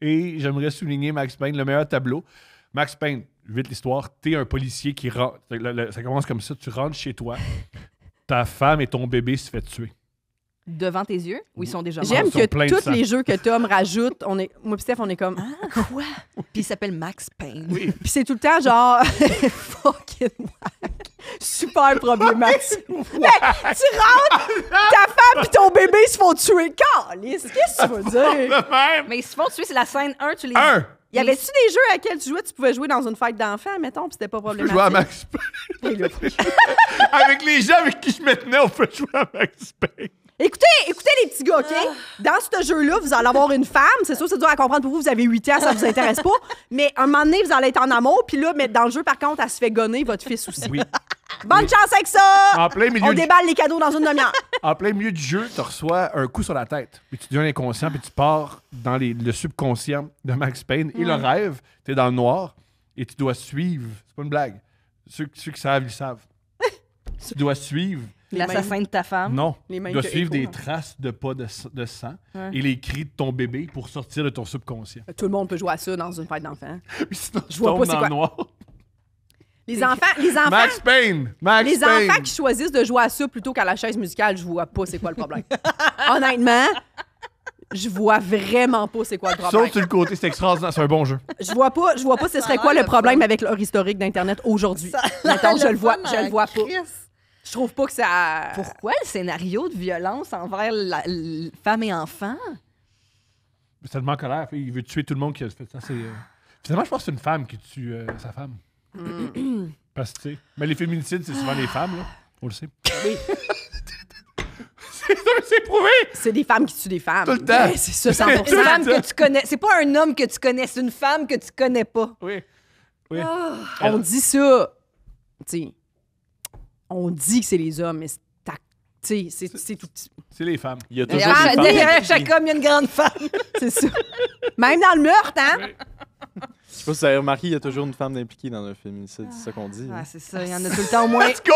Et j'aimerais souligner Max Payne, le meilleur tableau. Max Payne, vite l'histoire, t'es un policier qui rentre. Ça commence comme ça, tu rentres chez toi, ta femme et ton bébé se fait tuer. devant tes yeux ou ils sont déjà morts? J'aime Ils sont que pleins de tous sang. les jeux que Tom rajoute, moi pis Steph, on est comme... Quoi? Puis il s'appelle Max Payne. Oui. Puis c'est tout le temps genre... fucking whack. Super problématique. Mais tu rentres, ta femme pis ton bébé se font tuer. Calice, qu'est-ce que tu veux dire? De même. Mais ils se font tuer, c'est la scène 1, tu les... Un. Y avait-tu des jeux à lesquels tu jouais, tu pouvais jouer dans une fête d'enfants, mettons, pis c'était pas Je peux problématique? jouer à Max Payne. Et là, Avec les gens avec qui je me tenais, on peut jouer à Max Payne. Écoutez les petits gars, OK? Dans ce jeu-là, vous allez avoir une femme. C'est sûr, c'est dur à comprendre pour vous. Vous avez 8 ans, ça vous intéresse pas. Mais un moment donné, vous allez être en amour. Puis là, mais dans le jeu, par contre, elle se fait gonner, votre fils aussi. Oui. Bonne chance avec ça! En plein milieu On du- déballe les cadeaux dans une demi-heure. En plein milieu du jeu, tu reçois un coup sur la tête. Puis tu deviens inconscient, puis tu pars dans le subconscient de Max Payne. Et le rêve, tu es dans le noir et tu dois suivre. C'est pas une blague. Ceux qui savent, ils savent. Tu dois suivre. L'assassin de ta femme. Non. Les mêmes Tu dois que suivre Echo, des hein. traces de pas de sang Ouais. et les cris de ton bébé pour sortir de ton subconscient. Tout le monde peut jouer à ça dans une fête d'enfants. Puis sinon, tu Je vois tombes pas c'est dans quoi. le noir. Les enfants, Max Payne! Max les Payne! enfants qui choisissent de jouer à ça plutôt qu'à la chaise musicale, je vois pas c'est quoi le problème. Honnêtement, je vois vraiment pas c'est quoi le problème. Sauf sur le côté, c'est extraordinaire. C'est un bon jeu. Je vois pas ce serait a quoi l'air le le problème fun. avec leur historique d'Internet aujourd'hui. Ça a Mettons, je l'air le vois, fun je le en vois pas. Christ. Je trouve pas que ça... Pourquoi le scénario de violence envers la femme et enfant? C'est tellement colère. Il veut tuer tout le monde qui a fait ça. Finalement, je pense que c'est une femme qui tue sa femme. Parce que, tu sais. Mais les féminicides, c'est souvent les femmes, là. On le sait. Oui. c'est prouvé! C'est des femmes qui tuent des femmes. Tout le temps. Ouais, c'est ça, Une 100%. femme que tu connais. C'est pas un homme que tu connais, c'est une femme que tu connais pas. Oui. Oui. On dit ça, tu sais, on dit que c'est les hommes, mais tu sais, c'est tout. C'est les femmes. Il y a toujours Derrière, des femmes. derrière chaque homme, il y a une grande femme. C'est ça. Même dans le meurtre, hein? Je sais pas si vous avez remarqué, il y a toujours une femme impliquée dans un féminicide, c'est ça qu'on dit. Ah, hein. c'est ça, il y en a tout le temps au moins. Let's go,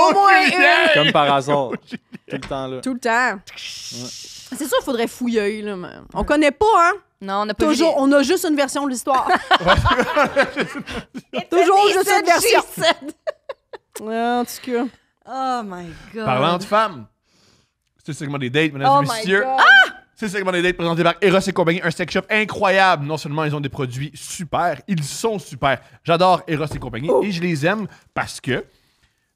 Julien! Comme par hasard. Tout le temps là. Tout le temps. C'est sûr, il faudrait fouiller, là. Mais on connaît pas, hein? Non, on n'a pas Toujours, vu on a juste une version de l'histoire. Toujours juste une version. En tout cas. Oh my God. Parlant de femmes, c'est le segment des dates, mesdames Oh et my messieurs. God. C'est le segment des dates présenté par Eros et compagnie, un sex shop incroyable. Non seulement ils ont des produits super, ils sont super. J'adore Eros et compagnie et je les aime parce que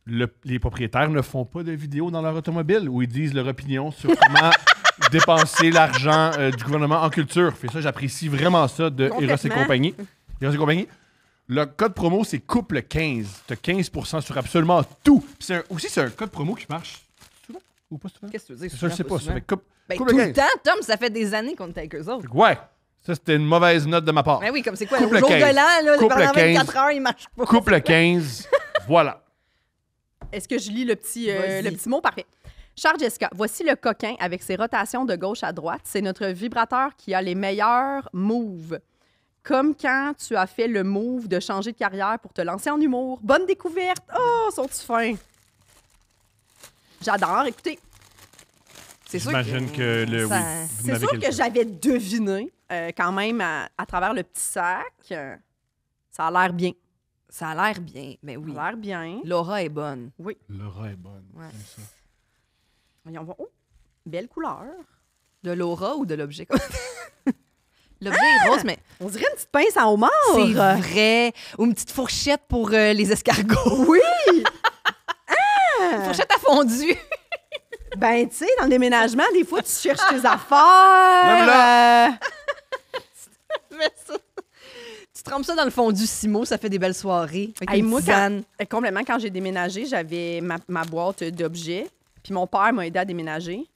les propriétaires ne font pas de vidéos dans leur automobile où ils disent leur opinion sur comment dépenser l'argent du gouvernement en culture. Fait ça, j'apprécie vraiment ça de Eros et Complètement. compagnie. Eros et compagnie. Le code promo, c'est couple 15. T'as 15% sur absolument tout. Puis c'est un code promo qui marche souvent ou pas souvent? Qu'est-ce que tu veux dire? Ça, je sais pas. Ça fait couple, Ben, couple tout 15. le temps, Tom, ça fait des années qu'on est avec eux autres. Ouais. Ça, c'était une mauvaise note de ma part. Ben oui, comme c'est quoi, Couple le jour 15. de l'an, là, Couple pendant 15. 24 heures, il marche pas. Couple 15. Voilà. est-ce que je lis le Vas-y. petit mot? Parfait. Chère Jessica, voici le coquin avec ses rotations de gauche à droite. C'est notre vibrateur qui a les meilleurs moves. Comme quand tu as fait le move de changer de carrière pour te lancer en humour. Bonne découverte! Oh, sont-tu fins? J'adore. Écoutez, C'est sûr J'imagine que le ça- oui. vous c'est n'avez sûr quelqu'un. que j'avais deviné quand même à travers le petit sac. Ça a l'air bien. Ça a l'air bien, mais oui. Ça a l'air bien. L'aura est bonne. Laura est bonne. Ouais. j'aime ça. Voyons voir. Oh, belle couleur. De l'aura ou de l'objet? L'objet est rose, mais On dirait une petite pince en homard. c'est vrai. Ou une petite fourchette pour les escargots. Oui! Une fourchette à fondu. Ben, tu sais, dans le déménagement, des fois, tu cherches tes affaires. Mais ça, tu trempes ça dans le fondu Simo, ça fait des belles soirées. Avec Hey, une moi, tisane. Complètement, quand j'ai déménagé, j'avais ma boîte d'objets. Puis mon père m'a aidé à déménager.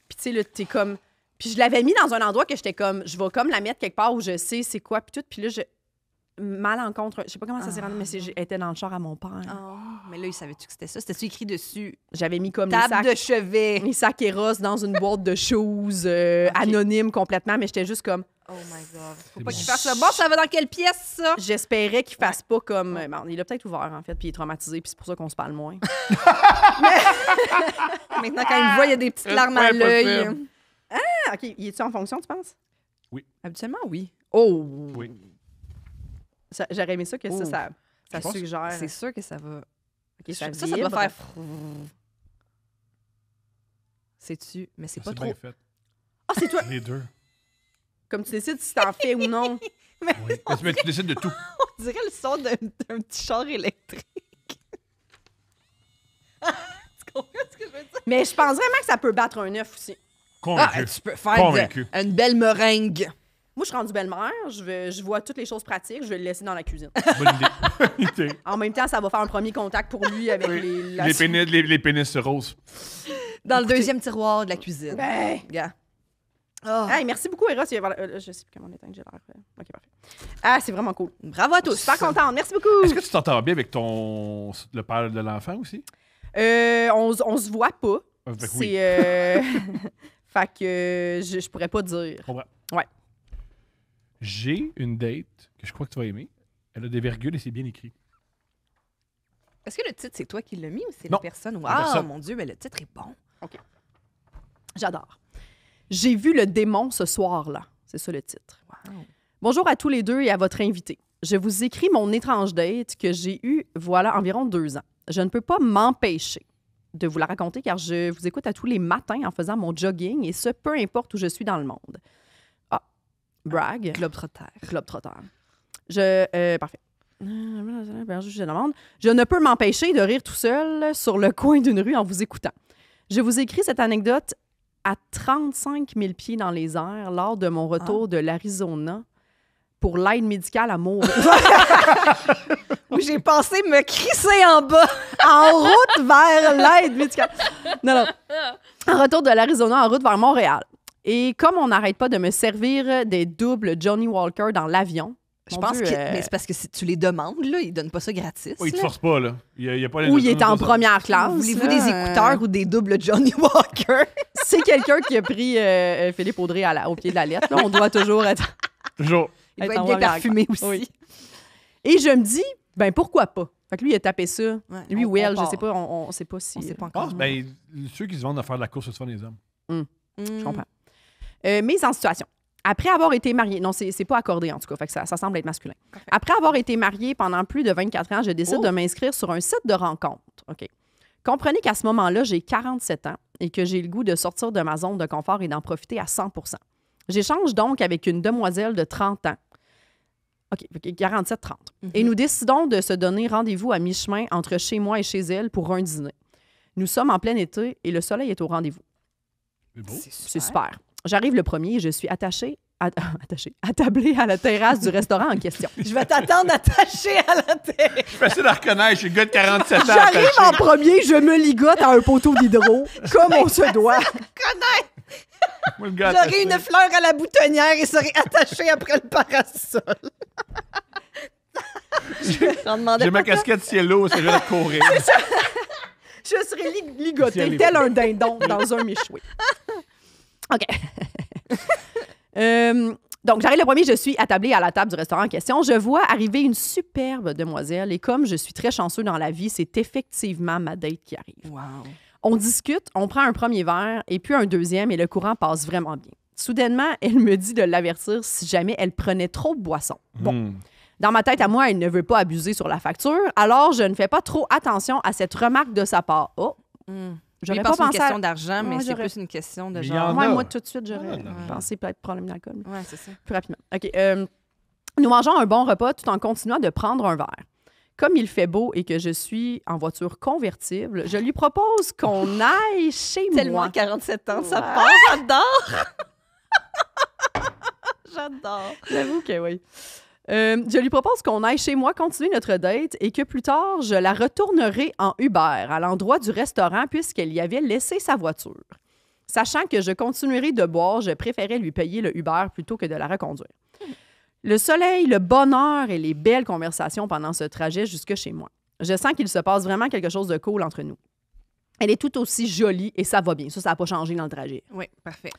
Puis tu sais, là, t'es comme... Puis je l'avais mis dans un endroit que j'étais comme... Je vais comme la mettre quelque part où je sais c'est quoi, puis tout. Puis là, malencontre... Je sais pas comment ça s'est rendu, mais elle était dans le char à mon père. Oh, mais là, il savait-tu que c'était ça? C'était-tu écrit dessus? J'avais mis comme les Table sacs... de chevet. Les sacs Eros dans une boîte de choses anonyme complètement, mais j'étais juste comme... Oh my God. Faut C'est pas bon. qu'il fasse ça. Bon, ça va dans quelle pièce, ça? J'espérais qu'il fasse pas comme... Bon, il a peut-être ouvert, en fait, puis il est traumatisé, puis c'est pour ça qu'on se parle moins. Maintenant, quand il me voit, il y a des petites larmes à Ouais, l'œil. possible. Ah, OK. Il est-tu en fonction, tu penses? Habituellement, oui. Oh! Oui. J'aurais aimé ça que Oh. ça Je pense que suggère. C'est sûr que ça va... OK, ça ça vibre. doit faire... Sais-tu? Mais c'est C'est pas trop... bien fait. Ah, c'est toi! Les deux. Comme tu décides si t'en fais ou non. Oui. Mais tu décides de tout. On dirait le son d'un petit char électrique. Tu comprends ce que je veux dire? Mais je pense vraiment que ça peut battre un œuf aussi. Convaincu. Ah, tu peux faire Convaincu. une belle meringue. Moi, je suis rendue belle-mère. Je vois toutes les choses pratiques. Je vais le laisser dans la cuisine. Bonne idée. Bonne idée. En même temps, ça va faire un premier contact pour lui avec Les pénis, les pénis roses. Dans le deuxième tiroir de la cuisine. Ben. Gars. Oh. Hey, merci beaucoup, Eros. Je sais plus comment l'éteindre, j'ai l'air. OK, parfait. Ah, c'est vraiment cool. Bravo à tous. Super contente. Merci beaucoup. Est-ce que tu t'entends bien avec le père de l'enfant aussi? On se voit pas. Fait que C'est. oui. Fait que je pourrais pas dire. Je comprends. Ouais. J'ai une date que je crois que tu vas aimer. Elle a des virgules et c'est bien écrit. Est-ce que le titre, c'est toi qui l'as mis ou c'est Non, la personne? la Ah, personne. mon Dieu, mais le titre est bon. J'adore. J'ai vu le démon ce soir-là. C'est ça le titre. Wow. Bonjour à tous les deux et à votre invité. Je vous écris mon étrange date que j'ai eue voilà environ 2 ans. Je ne peux pas m'empêcher de vous la raconter car je vous écoute à tous les matins en faisant mon jogging et ce, peu importe où je suis dans le monde. Ah, brag. Globetrotter. Globetrotter. Parfait. Je demande. Je ne peux m'empêcher de rire tout seul sur le coin d'une rue en vous écoutant. Je vous écris cette anecdote à 35 000 pieds dans les airs lors de mon retour de l'Arizona pour l'aide médicale à mourir. Où j'ai pensé me crisser en bas. En route vers l'aide médicale. Non. En retour de l'Arizona, en route vers Montréal. Et comme on n'arrête pas de me servir des doubles Johnny Walker dans l'avion, Je mon pense Dieu, que mais c'est parce que si tu les demandes, là, ils donnent pas ça gratis. Oh, il te là. force pas, là. Il y a pas les où il est en ça. première classe. Voulez-vous là, des écouteurs ou des doubles Johnny Walker? C'est quelqu'un qui a pris Philippe Audrey au pied de la lettre. Là. On doit toujours être... Toujours. Il doit en être bien première parfumé classe. aussi. Oui. Et je me dis, ben pourquoi pas? Fait que lui, il a tapé ça. Ouais, Lui on ou elle, je part. sais pas, on sait pas si... On sait pas Je encore. pense, ben, ceux qui se vendent à faire de la course, c'est souvent des hommes. Je comprends. Mise en situation. Après avoir été mariée, non, c'est pas accordé en tout cas, fait que ça semble être masculin. Parfait. Après avoir été mariée pendant plus de 24 ans, je décide de m'inscrire sur un site de rencontre. OK. Comprenez qu'à ce moment-là, j'ai 47 ans et que j'ai le goût de sortir de ma zone de confort et d'en profiter à 100 %. J'échange donc avec une demoiselle de 30 ans. OK, 47-30. Et nous décidons de se donner rendez-vous à mi-chemin entre chez moi et chez elle pour un dîner. Nous sommes en plein été et le soleil est au rendez-vous. C'est beau. C'est super. J'arrive le premier et je suis attablée à la terrasse du restaurant en question. Je vais t'attendre attaché à la terre. C'est facile à reconnaître. Je suis le gars de 47 ans. J'arrive attaché. en premier, je me ligote à un poteau d'hydro, comme on se doit. Moi, le gars J'aurais attaché. une fleur à la boutonnière et serais attachée après le parasol. J'en demandais J'ai pas ma casquette cielo, c'est je vais courir. Je serais ligotée, Si elle tel est- un dindon dans un méchoui. OK. Donc, j'arrive le premier, je suis attablée à la table du restaurant en question. Je vois arriver une superbe demoiselle et comme je suis très chanceux dans la vie, c'est effectivement ma date qui arrive. Wow. On discute, on prend un premier verre et puis un deuxième et le courant passe vraiment bien. Soudainement, elle me dit de l'avertir si jamais elle prenait trop de boissons. Bon. Hmm. Dans ma tête à moi, elle ne veut pas abuser sur la facture, alors je ne fais pas trop attention à cette remarque de sa part. Oh, j'aurais Je pas pense que c'est une pensé question à... d'argent, mais Ouais, c'est j'aurais- plus une question de Il y genre. en Ouais, a. moi, tout de suite, j'aurais Ouais. pensé peut-être problème d'alcool. Ouais, c'est ça. Plus rapidement. OK. Nous mangeons un bon repas tout en continuant de prendre un verre. Comme il fait beau et que je suis en voiture convertible, je lui propose qu'on aille chez Tellement moi. 47 ans, ça Ouais. part. J'adore. J'adore. J'avoue que oui. Je lui propose qu'on aille chez moi continuer notre date et que plus tard, je la retournerai en Uber à l'endroit du restaurant puisqu'elle y avait laissé sa voiture. Sachant que je continuerai de boire, je préférais lui payer le Uber plutôt que de la reconduire. Le soleil, le bonheur et les belles conversations pendant ce trajet jusque chez moi. Je sens qu'il se passe vraiment quelque chose de cool entre nous. Elle est tout aussi jolie et ça va bien. Ça n'a pas changé dans le trajet. Oui, parfait.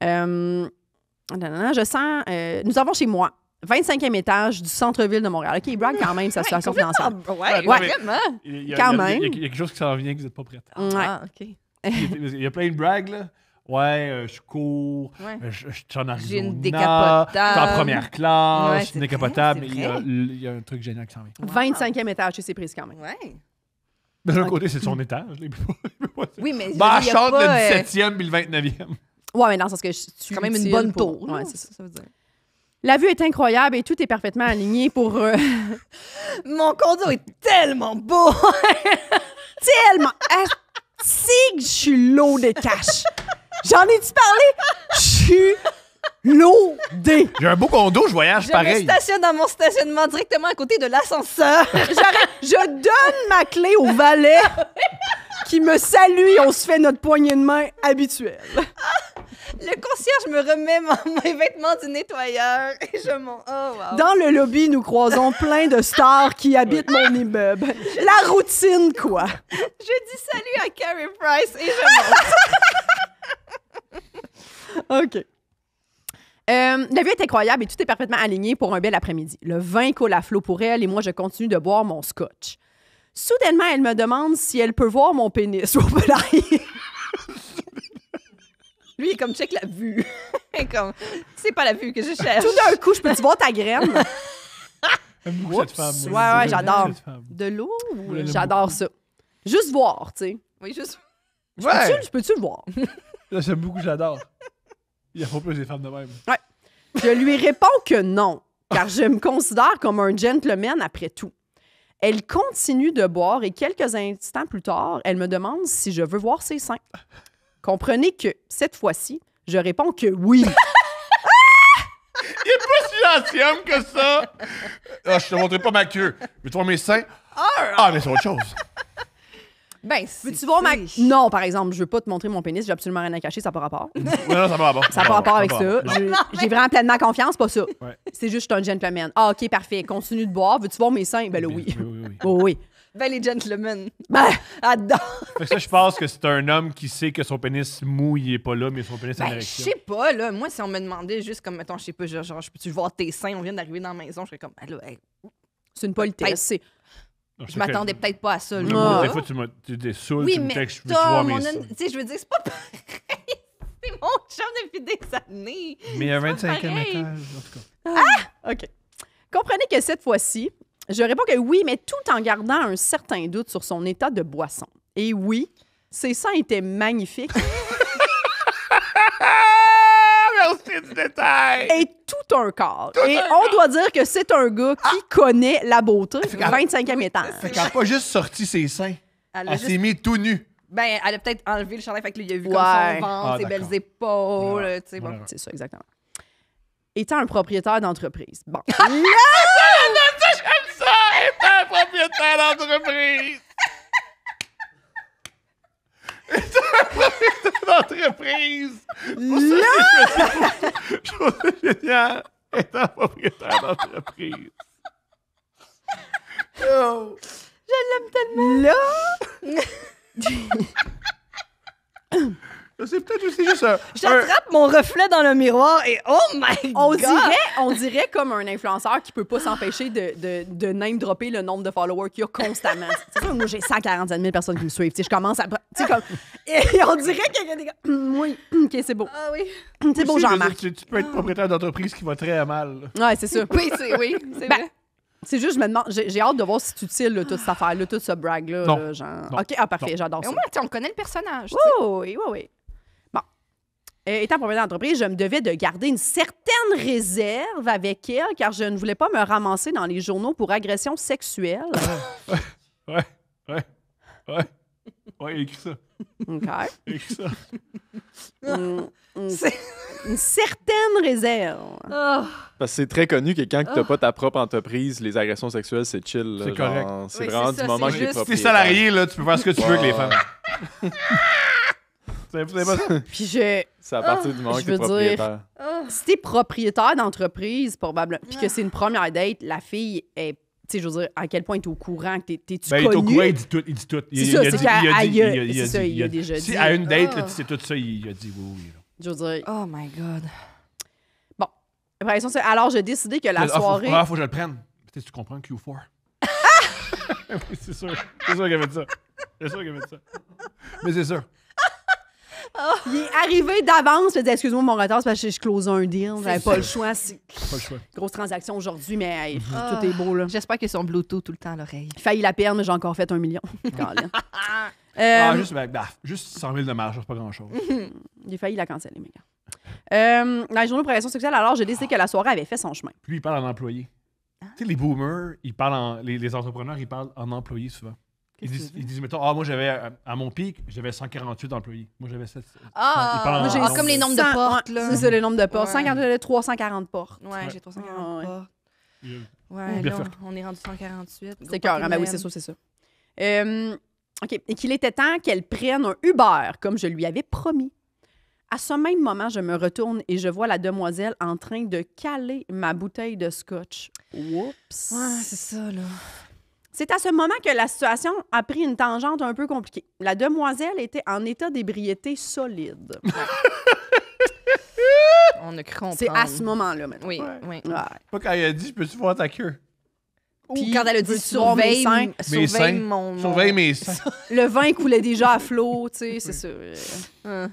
Je sens... nous avons chez moi, 25e étage du centre-ville de Montréal. OK, il brague quand même sa situation financière. Ouais, Ouais. vraiment. Il y a- Quand il y a- même. Il y a quelque chose qui s'en vient que vous n'êtes pas prête. Ouais. Ah, OK. Il y a plein de brags, là. Ouais, je cours, Ouais. je suis en Arizona. J'ai une Je décapotable. suis en première classe, Ouais, une c'est décapotable. vrai, Mais c'est il y a un truc génial qui s'en vient. Wow. 25e étage chez ses prises quand même. Ouais. De l'autre côté, c'est son étage. Il peut pas- Oui, mais Bah, il y a chante pas, le 17e puis le 29e. Ouais, mais dans le sens que tu c'est quand même une bonne tour. Ouais, c'est ça. ça veut dire. La vue est incroyable et tout est parfaitement aligné pour Mon condo est tellement beau. tellement. Si que je suis loadé de cash. J'en ai-tu parlé? Je suis loadé. J'ai un beau condo, je voyage Je me pareil. stationne dans mon stationnement directement à côté de l'ascenseur. Je donne ma clé au valet qui me salue et on se fait notre poignée de main habituelle. Le concierge me remet mes vêtements du nettoyeur et je m'en... Oh, wow. Dans le lobby, nous croisons plein de stars qui habitent mon immeuble. La routine, quoi. Je dis salut à Carrie Price et je monte. OK. La vue est incroyable et tout est parfaitement aligné pour un bel après-midi. Le vin coule à flot pour elle et moi, je continue de boire mon scotch. Soudainement, elle me demande si elle peut voir mon pénis. Lui, il est comme check la vue. Comme, c'est pas la vue que je cherche. Tout d'un coup, je peux-tu voir ta graine? J'aime beaucoup cette femme. Ouais, moi. ouais, j'adore. Cette femme. De l'eau? Je l'aime J'adore ça. Juste voir, tu sais. Oui, juste. Ouais. Peux-tu le voir? Là, j'aime beaucoup, j'adore. Il y a pas plus des femmes de même. Je lui réponds que non, car je me considère comme un gentleman après tout. Elle continue de boire et quelques instants plus tard, elle me demande si je veux voir ses seins. Comprenez que, cette fois-ci, je réponds que oui. Il est pas si gentil homme que ça. Ah, je te montrerai pas ma queue. Veux-tu voir mes seins? Ah, mais c'est autre chose. Ben, Veux-tu voir ma... Non, par exemple, je veux pas te montrer mon pénis, j'ai absolument rien à cacher, ça n'a pas rapport. Ouais, non, ça va bon. Ça n'a pas rapport avec ça. Non. J'ai vraiment pleinement confiance, pas ça. Ouais. C'est juste que je suis un gentleman. Ah, OK, parfait. Continue de boire. Veux-tu voir mes seins? Ben là, oui. Oui. Oh, oui. Ben, les gentlemen. Ben, Adore. Fait que ça, je pense que c'est un homme qui sait que son pénis mou, il est pas là, mais son pénis est en Ben, je érection. sais pas, là. Moi, si on me demandait juste comme, mettons, je sais pas, genre, je peux-tu voir tes seins? On vient d'arriver dans la maison. Je serais comme, ben là, hey, c'est une politesse. C'est... Non, je m'attendais peut-être pas à ça, Mais là. moi, Ah. des fois, tu es saoul, Oui, tu me mais textes, je veux voir Tom, mes on a seins. tu sais, je veux dire, c'est pas pareil. C'est mon chum depuis des années. Mais il y a un C'est pas 25e pareil. étage, en tout cas. OK. Comprenez que cette fois-ci, je réponds que oui, mais tout en gardant un certain doute sur son état de boisson. Et oui, ses seins étaient magnifiques Merci du détail! et tout un corps. Et on doit dire que c'est un gars qui connaît la beauté. 25e étage. Fait qu'elle a pas juste sorti ses seins. Elle a Elle juste... s'est mis tout nu. Ben, elle a peut-être enlevé le chandail, fait que là, il a vu Ouais. comme son ventre, Ah, ses d'accord. belles épaules, Ouais. tu sais, bon. Ouais. C'est ça, exactement. Étant un propriétaire d'entreprise. Bon. Ça, est un propriétaire d'entreprise! C'est un propriétaire d'entreprise! Je trouve ça génial! Est un propriétaire d'entreprise. Oh. Là, C'est peut-être aussi juste un... J'attrape mon reflet dans le miroir et oh my God! On dirait comme un influenceur qui peut pas s'empêcher de name-dropper le nombre de followers qu'il y a constamment. C'est sûr, moi, j'ai 147 000 personnes qui me suivent. Tu sais, je commence à... Tu sais, comme... Et on dirait qu'il y a des gars... Oui, OK, c'est beau. Ah oui. C'est beau, aussi, Jean-Marc. Tu peux être propriétaire d'entreprise qui va très mal. Ouais, c'est ça. Oui, c'est vrai. C'est juste, je me demande... J'ai hâte de voir si c'est utile, là, toute cette affaire-là, tout ce brag-là. Non. Là, genre... Non. OK, parfait, Non. j'adore Mais ça. au moins, on connaît le personnage. Oui. Bon. Étant propriétaire d'entreprise, je me devais de garder une certaine réserve avec elle car je ne voulais pas me ramasser dans les journaux pour agression sexuelle. Ouais, il a écrit ça. OK. Il a écrit ça. Une certaine réserve. Oh. Parce que c'est très connu que quand t'as pas ta propre entreprise, les agressions sexuelles, c'est chill. là, C'est genre, correct. C'est Oui, vraiment c'est ça, du moment c'est que t'es juste- Si t'es propriétaire. salarié, là, tu peux faire ce que tu veux avec les Ouais. femmes. Vous savez pas ça? Puis C'est à partir du moment je que t'es veux dire- propriétaire. si t'es propriétaire d'entreprise, probablement, puis que c'est une première date, la fille est, tu sais, je veux dire, à quel point t'es au courant que t'es-tu Ben, il est au connu? courant, il dit tout. C'est ça, c'est qu'elle dit- c'est ça, il a dit- déjà dit. Si à une date, là, Ah. tu sais tout ça, il a dit oui. Là. Je veux dire, Oh my God. bon. Après, alors, j'ai décidé que la Ah, soirée... faut que je le prenne. Peut-être que tu comprends Q4. Oui, c'est sûr. C'est sûr qu'elle avait dit ça. C'est sûr qu'elle avait dit ça. Mais c'est sûr. Il est arrivé d'avance, il a dit excuse-moi mon retard, c'est parce que je close un deal, j'avais pas le choix, c'est Pas le choix. grosse transaction aujourd'hui, mais hey, Ah. tout est beau là. J'espère qu'ils sont Bluetooth tout le temps à l'oreille. Failli la perdre, mais j'ai encore fait 1 million. Colin. Ah, juste 100 000 de marge, c'est pas grand-chose. J'ai failli la canceller, mes gars. Dans les journaux de progression sexuelle, alors j'ai décidé que la soirée avait fait son chemin. Puis lui, il parle en employé. Tu sais, les boomers, ils parlent les entrepreneurs, ils parlent en employé souvent. Ils disent, mettons, moi, j'avais, à mon pic, j'avais 148 employés. Moi, j'avais 7. Ah, il parle en- moi, j'ai en- comme les nombres de 100, portes, ouais, là. C'est ça, les nombres de portes. Ouais. 140, 340 portes. Ouais, j'ai 340 Ah, ouais. portes. Bien Ouais, fait. là, on est rendu 148. C'est cœur, ben oui, c'est ça, c'est ça. OK. Et qu'il était temps qu'elle prenne un Uber, comme je lui avais promis. À ce même moment, je me retourne et je vois la demoiselle en train de caler ma bouteille de scotch. Oups. Ouais, c'est ça, là. C'est à ce moment que la situation a pris une tangente un peu compliquée. La demoiselle était en état d'ébriété solide. On a cru comprendre. C'est à ce moment-là, maintenant. Oui, Ouais. oui. Ouais. Pas quand il a dit, peux-tu voir ta queue? Puis quand elle a dit veux-tu voir mes seins? Mes seins. mon... Surveille mes seins. Le vin coulait déjà à flot, tu sais, c'est ça. Hein.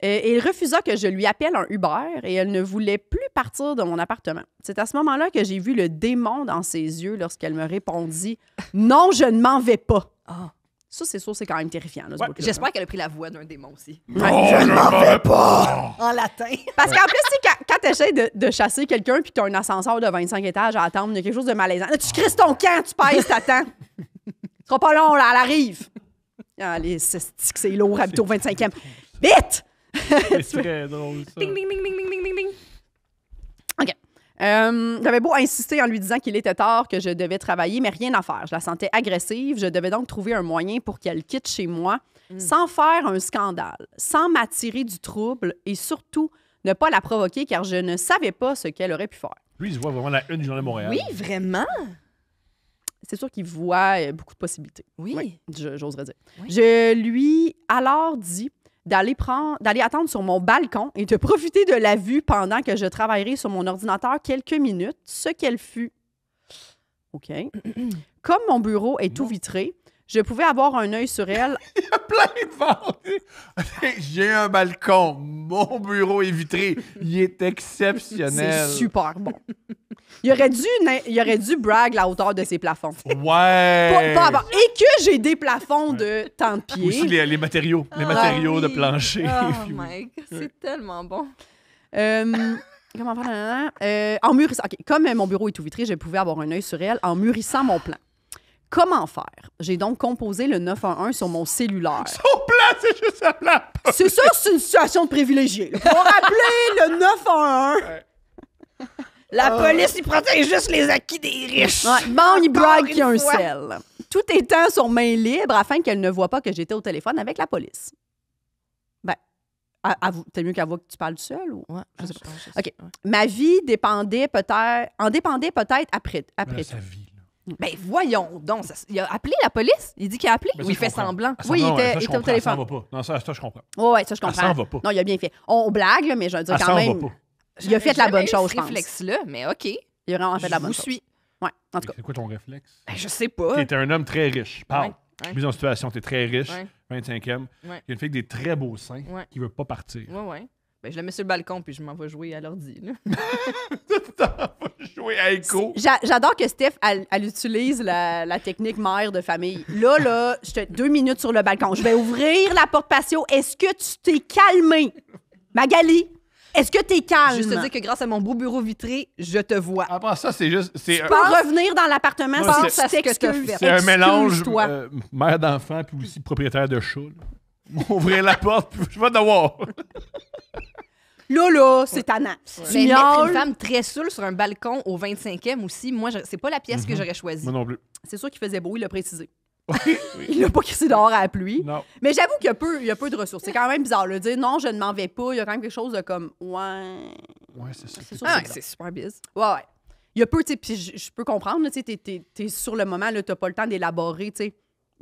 Et il refusa que je lui appelle un Uber et elle ne voulait plus partir de mon appartement. C'est à ce moment-là que j'ai vu le démon dans ses yeux lorsqu'elle me répondit « Non, je ne m'en vais pas. Ah. » Ça, c'est sûr, c'est quand même terrifiant. Là, ce Ouais, bout-là. J'espère qu'elle a pris la voix d'un démon aussi. Ouais. Je ne m'en vais pas! En latin. Parce qu'en plus, tu sais, quand tu essaies de chasser quelqu'un puis que tu as un ascenseur de 25 étages à attendre, il y a quelque chose de malaisant. Là, tu crisses ton camp, tu pèses, t'attends. Ce sera pas long, là, elle arrive. Allez, c'est lourd, habiter au 25e. Vite! C'est très drôle, ça. Ding, ding, ding, ding, ding, ding, ding, ding. OK. J'avais beau insister en lui disant qu'il était tard, que je devais travailler, mais rien à faire. Je la sentais agressive. Je devais donc trouver un moyen pour qu'elle quitte chez moi sans faire un scandale, sans m'attirer du trouble et surtout ne pas la provoquer car je ne savais pas ce qu'elle aurait pu faire. Lui, il se voit vraiment la une du Journal de Montréal. Oui, vraiment? C'est sûr qu'il voit beaucoup de possibilités. Oui. J'oserais dire. Oui. Je lui alors dit d'aller attendre sur mon balcon et de profiter de la vue pendant que je travaillerai sur mon ordinateur quelques minutes, ce qu'elle fut. OK. Comme mon bureau est tout vitré, je pouvais avoir un œil sur elle. Il y a plein de ventes. J'ai un balcon. Mon bureau est vitré. Il est exceptionnel. C'est super bon. Il aurait dû brag la hauteur de ses plafonds. Ouais. Pas avant. Et que j'ai des plafonds de tant de pieds. Aussi les matériaux. Les matériaux de plancher. Oh Puis oui. my God, c'est tellement bon. Comment faire? En mûrissant. OK. Comme mon bureau est tout vitré, je pouvais avoir un œil sur elle en mûrissant mon plan. Comment faire? J'ai donc composé le 911 sur mon cellulaire. Son plan, c'est juste un plan. C'est ça, c'est une situation de privilégié. Pour appeler le 911. La police, il protège juste les acquis des riches. Ouais, bon, il Encore brague une qu'il y a un fois. sel. Tout étant sur main libre afin qu'elle ne voie pas que j'étais au téléphone avec la police. Ben, t'es mieux qu'à voir que tu parles seul ou? Ouais, Je sais pas. OK. Ma vie en dépendait peut-être après Voilà, tout. sa vie. Là. Ben voyons donc. Il a appelé la police? Il dit qu'il a appelé? Ben, ou ça, il je fait comprends. semblant? Ah, Oui, ça, il non, était- ça, je il était au comprends, téléphone. Ça s'en va pas. Non, ça, je comprends. Ouais, ça, je comprends. Ça s'en va pas. Non, il a bien fait. On blague, là, mais je veux dire, Ça quand s'en même, va pas. il a fait la bonne chose, je ce pense. réflexe-là, mais OK. Il a vraiment fait la Je bonne vous chose. suis. Ouais, en tout cas. C'est quoi ton réflexe? Ben, je sais pas. Tu es un homme très riche. Parle. Ouais. Mise en situation, tu es très riche. Ouais. 25e. Il Ouais. y a une fille avec des très beaux seins Ouais. qui veut pas partir. Ouais. Ben, je le mets sur le balcon puis je m'en vais jouer à l'ordi. là. Va jouer à Echo. J'adore que Steph, elle utilise la technique mère de famille. Là, je te 2 minutes sur le balcon. Je vais ouvrir la porte patio. Est-ce que tu t'es calmé? Magali, est-ce que t'es calme? Juste te dire que grâce à mon beau bureau vitré, je te vois. Après ça, c'est juste. C'est Tu peux revenir dans l'appartement Ouais, sans c'est- que tu t'excuses. c'est un mélange Excuse-toi. mère d'enfant puis aussi propriétaire de chat. Là. Ouvrir la porte, puis je vais devoir. Là, c'est tannant. Tu Mais mettre miaules. une femme très saoule sur un balcon au 25e aussi, moi, c'est pas la pièce que j'aurais choisie. Moi non plus. C'est sûr qu'il faisait beau, il l'a précisé. Oui. Il l'a pas crissé dehors à la pluie. Non. Mais j'avoue qu'il y a peu de ressources. C'est quand même bizarre. Le dire non, je ne m'en vais pas, il y a quand même quelque chose de comme ouais. Ouais, c'est ça. C'est sûr Ah, que c'est c'est super biz. Ouais. Il y a peu, tu sais, puis je peux comprendre, tu sais, t'es sur le moment, là, t'as pas le temps d'élaborer, tu sais.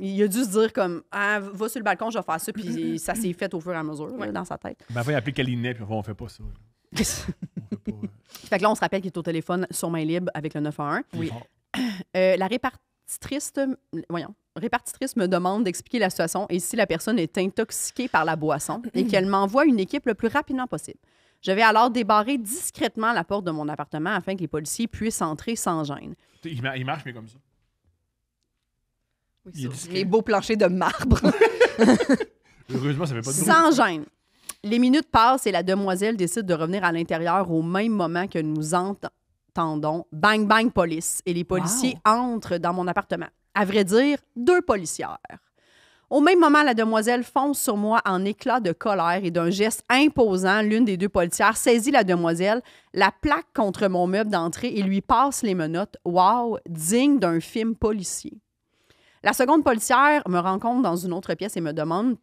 Il a dû se dire comme, ah, va sur le balcon, je vais faire ça, puis ça s'est fait au fur et à mesure, là, dans sa tête. Ben, il a appelé Calinet, puis on fait pas ça. On fait pas. Fait que là, on se rappelle qu'il est au téléphone sur main libre avec le 911. Oui. La répartitrice me demande d'expliquer la situation et si la personne est intoxiquée par la boisson et qu'elle m'envoie une équipe le plus rapidement possible. Je vais alors débarrer discrètement la porte de mon appartement afin que les policiers puissent entrer sans gêne. Il marche, mais comme ça. Oui, Il est ça. discret. Mes beaux planchers de marbre. Heureusement, ça fait pas de bruit. Sans gêne. Les minutes passent et la demoiselle décide de revenir à l'intérieur au même moment que nous entendons bang bang police et les policiers entrent dans mon appartement. À vrai dire, 2 policières. Au même moment, la demoiselle fonce sur moi en éclat de colère et d'un geste imposant. L'une des 2 policières saisit la demoiselle, la plaque contre mon meuble d'entrée et lui passe les menottes. Wow, digne d'un film policier. La seconde policière me rencontre dans une autre pièce et me demande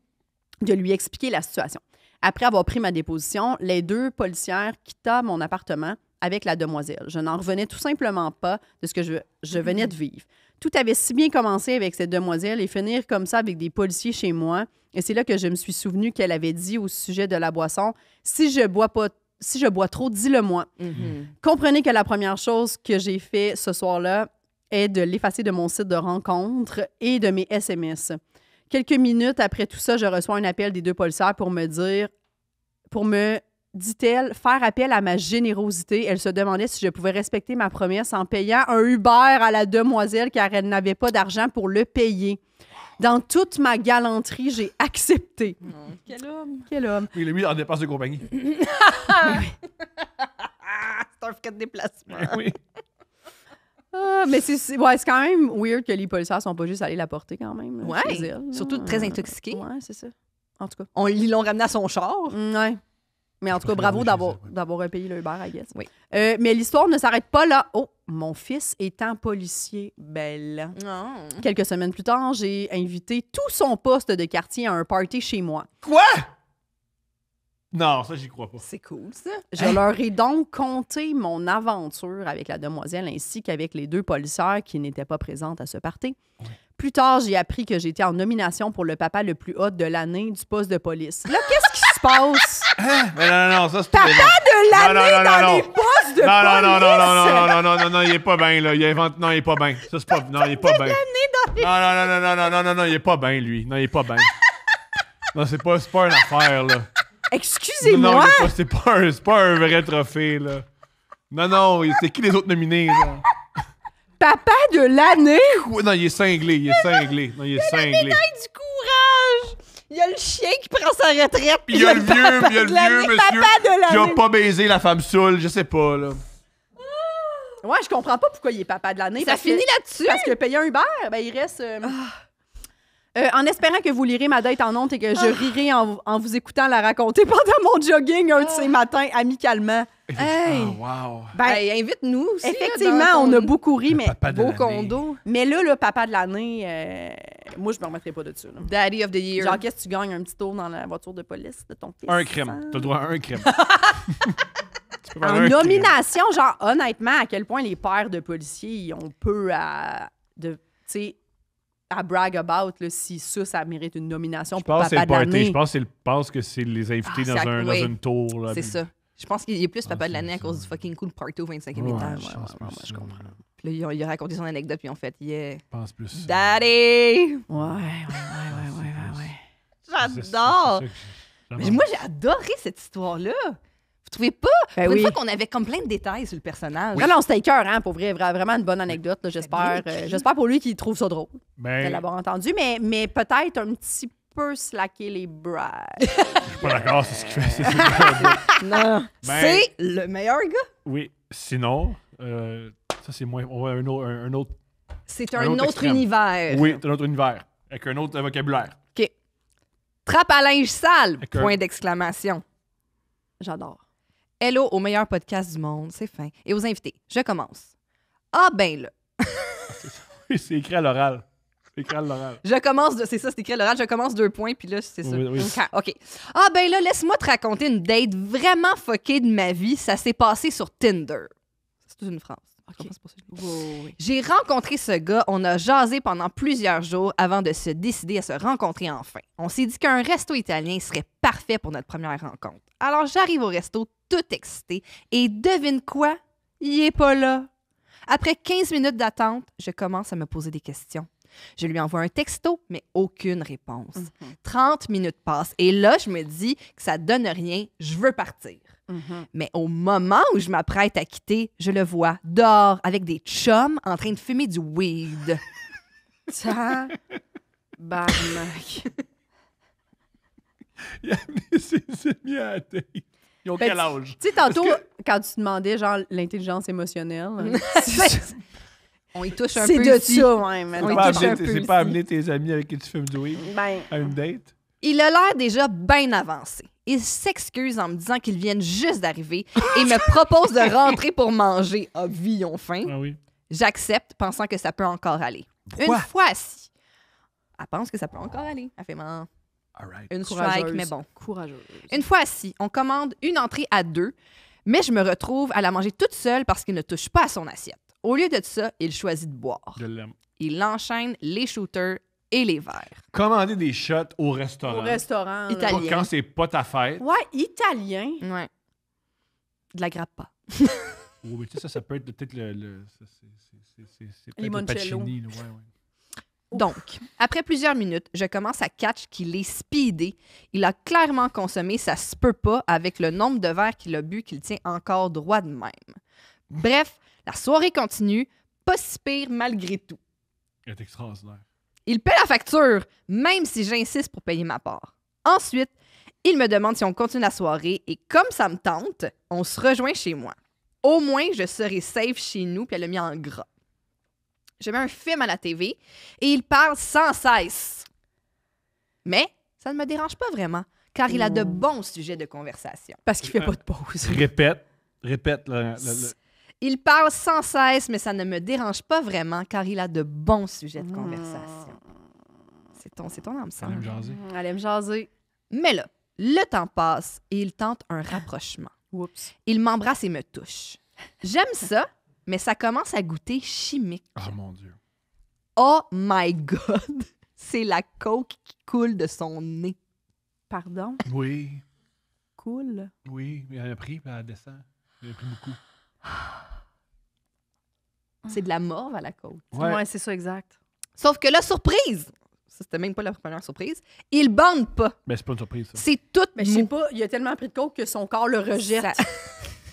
de lui expliquer la situation. Après avoir pris ma déposition, les 2 policières quitta mon appartement avec la demoiselle. Je n'en revenais tout simplement pas de ce que je venais de vivre. Tout avait si bien commencé avec cette demoiselle et finir comme ça avec des policiers chez moi. Et c'est là que je me suis souvenu qu'elle avait dit au sujet de la boisson, si je bois trop, dis-le-moi. Comprenez que la première chose que j'ai fait ce soir-là est de l'effacer de mon site de rencontre et de mes SMS. Quelques minutes après tout ça, je reçois un appel des 2 policières pour me, dit-elle, faire appel à ma générosité. Elle se demandait si je pouvais respecter ma promesse en payant un Uber à la demoiselle car elle n'avait pas d'argent pour le payer. Dans toute ma galanterie, j'ai accepté. Quel homme. Quel homme. Il l'a mis en dépense de compagnie. C'est un frais de déplacement. Oui. Ah, mais c'est quand même weird que les policiers sont pas juste allés la porter quand même. Ouais, chez elle, là. surtout très intoxiqués. Ouais, c'est ça. En tout cas. Ils l'ont ramené à son char. Ouais. Mais en tout cas, Parce bravo que d'avoir payé le Uber, I guess. Oui. Mais l'histoire ne s'arrête pas là. Oh, mon fils étant policier, belle. Non. Quelques semaines plus tard, j'ai invité tout son poste de quartier à un party chez moi. Quoi? Non, ça, j'y crois pas. C'est cool, ça. Je leur ai donc conté mon aventure avec la demoiselle ainsi qu'avec les 2 policières qui n'étaient pas présentes à ce party. Oui. Plus tard, j'ai appris que j'étais en nomination pour le papa le plus hot de l'année du poste de police. Là, qu'est-ce qui se passe? Mais non, ça, c'est Papa de l'année dans les postes de police! Non, il est pas bien, là. Il invente. Non, il est pas bien. Ça, c'est pas. Non, il est pas bien. Non, il est pas bien, lui. Non, il est pas bien. Non, c'est pas une affaire, là. Excusez-moi! Non, c'est pas un vrai trophée, là. Non, c'est qui les autres nominés, là? Papa de l'année! Non, il est cinglé. Non, il est cinglé. Du courage! Il y a le chien qui prend sa retraite. Puis il y a le vieux monsieur Papa de qui a l'année! pas baisé la femme saoule, je sais pas, là. Ouais, je comprends pas pourquoi il est papa de l'année. Ça parce que- finit là-dessus. Parce que payer un Uber, ben, il reste... en espérant que vous lirez ma date en honte et que je rirai en vous écoutant la raconter pendant mon jogging un de ces matins amicalement. Hey. Oh, wow. Ben, Hey, invite-nous aussi. effectivement, là, dans on ton a beaucoup ri, mais papa de beau l'année. condo. mais là, le papa de l'année, moi, je me remettrai pas de ça. Là. Daddy of the year. Genre, qu'est-ce que tu gagnes un petit tour dans la voiture de police de ton fils? Un crème. T'as le droit à un crème. Tu peux faire En un crème. nomination, genre, honnêtement, à quel point les pères de policiers ils ont peu à tu sais, à brag about là, si ça mérite une nomination Je pour pense que c'est Papa le de party. l'année. Je pense que c'est les invités Ah, dans oui. une tour. Là, C'est puis- ça. Je pense qu'il y a plus Papa Ah, de l'année à c'est cause ça. du fucking cool party au 25e Ouais, étage. je pense plus je ça. comprends. Puis là, il a raconté son anecdote, puis ils ont fait Yeah. Je pense plus. Daddy! Ouais. J'adore! Mais Mais moi, j'ai adoré cette histoire-là. Vous trouvez pas? Ben Pour oui. une fois qu'on avait comme plein de détails sur le personnage. Non, c'était cœur, hein, pour vrai. Vraiment une bonne anecdote. là, j'espère, j'espère pour lui qu'il trouve ça drôle de Ben, l'avoir entendu, mais peut-être un petit peu slacker les brags. je suis pas d'accord, c'est ce qu'il fait. c'est ça. Non. Ben- C'est le meilleur gars. Oui. Sinon, ça, c'est moins. On va un autre. C'est Un un autre autre extrême. univers. Oui, c'est un autre univers. Avec un autre vocabulaire. OK. Trappe à linge sale! D'accord. Point d'exclamation. J'adore. Hello au meilleur podcast du monde, c'est fin. Et aux invités, je commence. Ah ben là, Oui, c'est écrit à l'oral. C'est écrit à l'oral. je commence, c'est ça, c'est écrit à l'oral, je commence 2 points, puis là, c'est ça. Oui, oui. OK. Ah ben là, laisse-moi te raconter une date vraiment fuckée de ma vie. Ça s'est passé sur Tinder. C'est toute une phrase. Je comprends, c'est pour ça que je l'ai dit. J'ai rencontré ce gars, on a jasé pendant plusieurs jours avant de se décider à se rencontrer enfin. On s'est dit qu'un resto italien serait parfait pour notre première rencontre. Alors j'arrive au resto tout excité et devine quoi? Il est pas là. Après 15 minutes d'attente, je commence à me poser des questions. Je lui envoie un texto, mais aucune réponse. 30 minutes passent et là, je me dis que ça donne rien, je veux partir. Mais au moment où je m'apprête à quitter, je le vois dehors avec des chums en train de fumer du weed. Tabarnak. Il a mis ses amis à la tête. Ils ont Ben, quel âge? Tu sais, tantôt, quand tu demandais, genre, l'intelligence émotionnelle, On y touche un c'est peu de ici. ça, ouais. mais On non. y Pas touche un amener- peu C'est pas ici. amener tes amis avec qui tu fumes du weed Ben, à une date? Il a l'air déjà bien avancé. Il s'excuse en me disant qu'ils viennent juste d'arriver et me propose de rentrer pour manger. Ah, vie, ils ont faim. Ah oui. J'accepte, pensant que ça peut encore aller. Pourquoi? Une fois assis. Elle pense que ça peut encore aller. Elle fait All right. une strike, courageuse. mais bon. Courageuse. Une fois assis, on commande une entrée à 2, mais je me retrouve à la manger toute seule parce qu'il ne touche pas à son assiette. Au lieu de ça, il choisit de boire. Je l'aime. Il enchaîne les shooters et les verres. Commander des shots au restaurant. Au restaurant. là. Italien. Pas quand c'est pas ta fête. Ouais, italien. Ouais. De la grappa. Oh, mais tu sais, ça peut être peut-être c'est peut-être Limoncello. le Pacini. Là. Ouais, ouais. Donc, après plusieurs minutes, je commence à catch qu'il est speedé. Il a clairement consommé, ça se peut pas, avec le nombre de verres qu'il a bu qu'il tient encore droit de même. Bref, la soirée continue, pas si pire malgré tout. Il est extraordinaire. Il paie la facture, même si j'insiste pour payer ma part. Ensuite, il me demande si on continue la soirée et comme ça me tente, on se rejoint chez moi. Au moins, je serai safe chez nous, puis elle l'a mis en gras. Je mets un film à la TV et il parle sans cesse. Mais ça ne me dérange pas vraiment, car il a de bons sujets de conversation. Parce qu'il fait pas de pause. Répète. Là. Il parle sans cesse, mais ça ne me dérange pas vraiment, car il a de bons sujets de conversation. C'est ton âme, ça. Ça aime jaser. Elle aime jaser. Mais là, le temps passe et il tente un rapprochement. Oups. Il m'embrasse et me touche. J'aime ça, mais ça commence à goûter chimique. Oh mon Dieu. Oh my God! C'est la coke qui coule de son nez. Pardon? Oui. Cool. Oui. Mais elle a pris, puis elle descend. Elle a pris beaucoup. C'est de la morve à la coke. Ouais, c'est ça, exact. Sauf que la surprise, ça c'était même pas la première surprise, il bande pas. Mais c'est pas une surprise, ça. C'est tout Mais je sais mou. pas, il a tellement pris de coke que son corps le rejette Ça-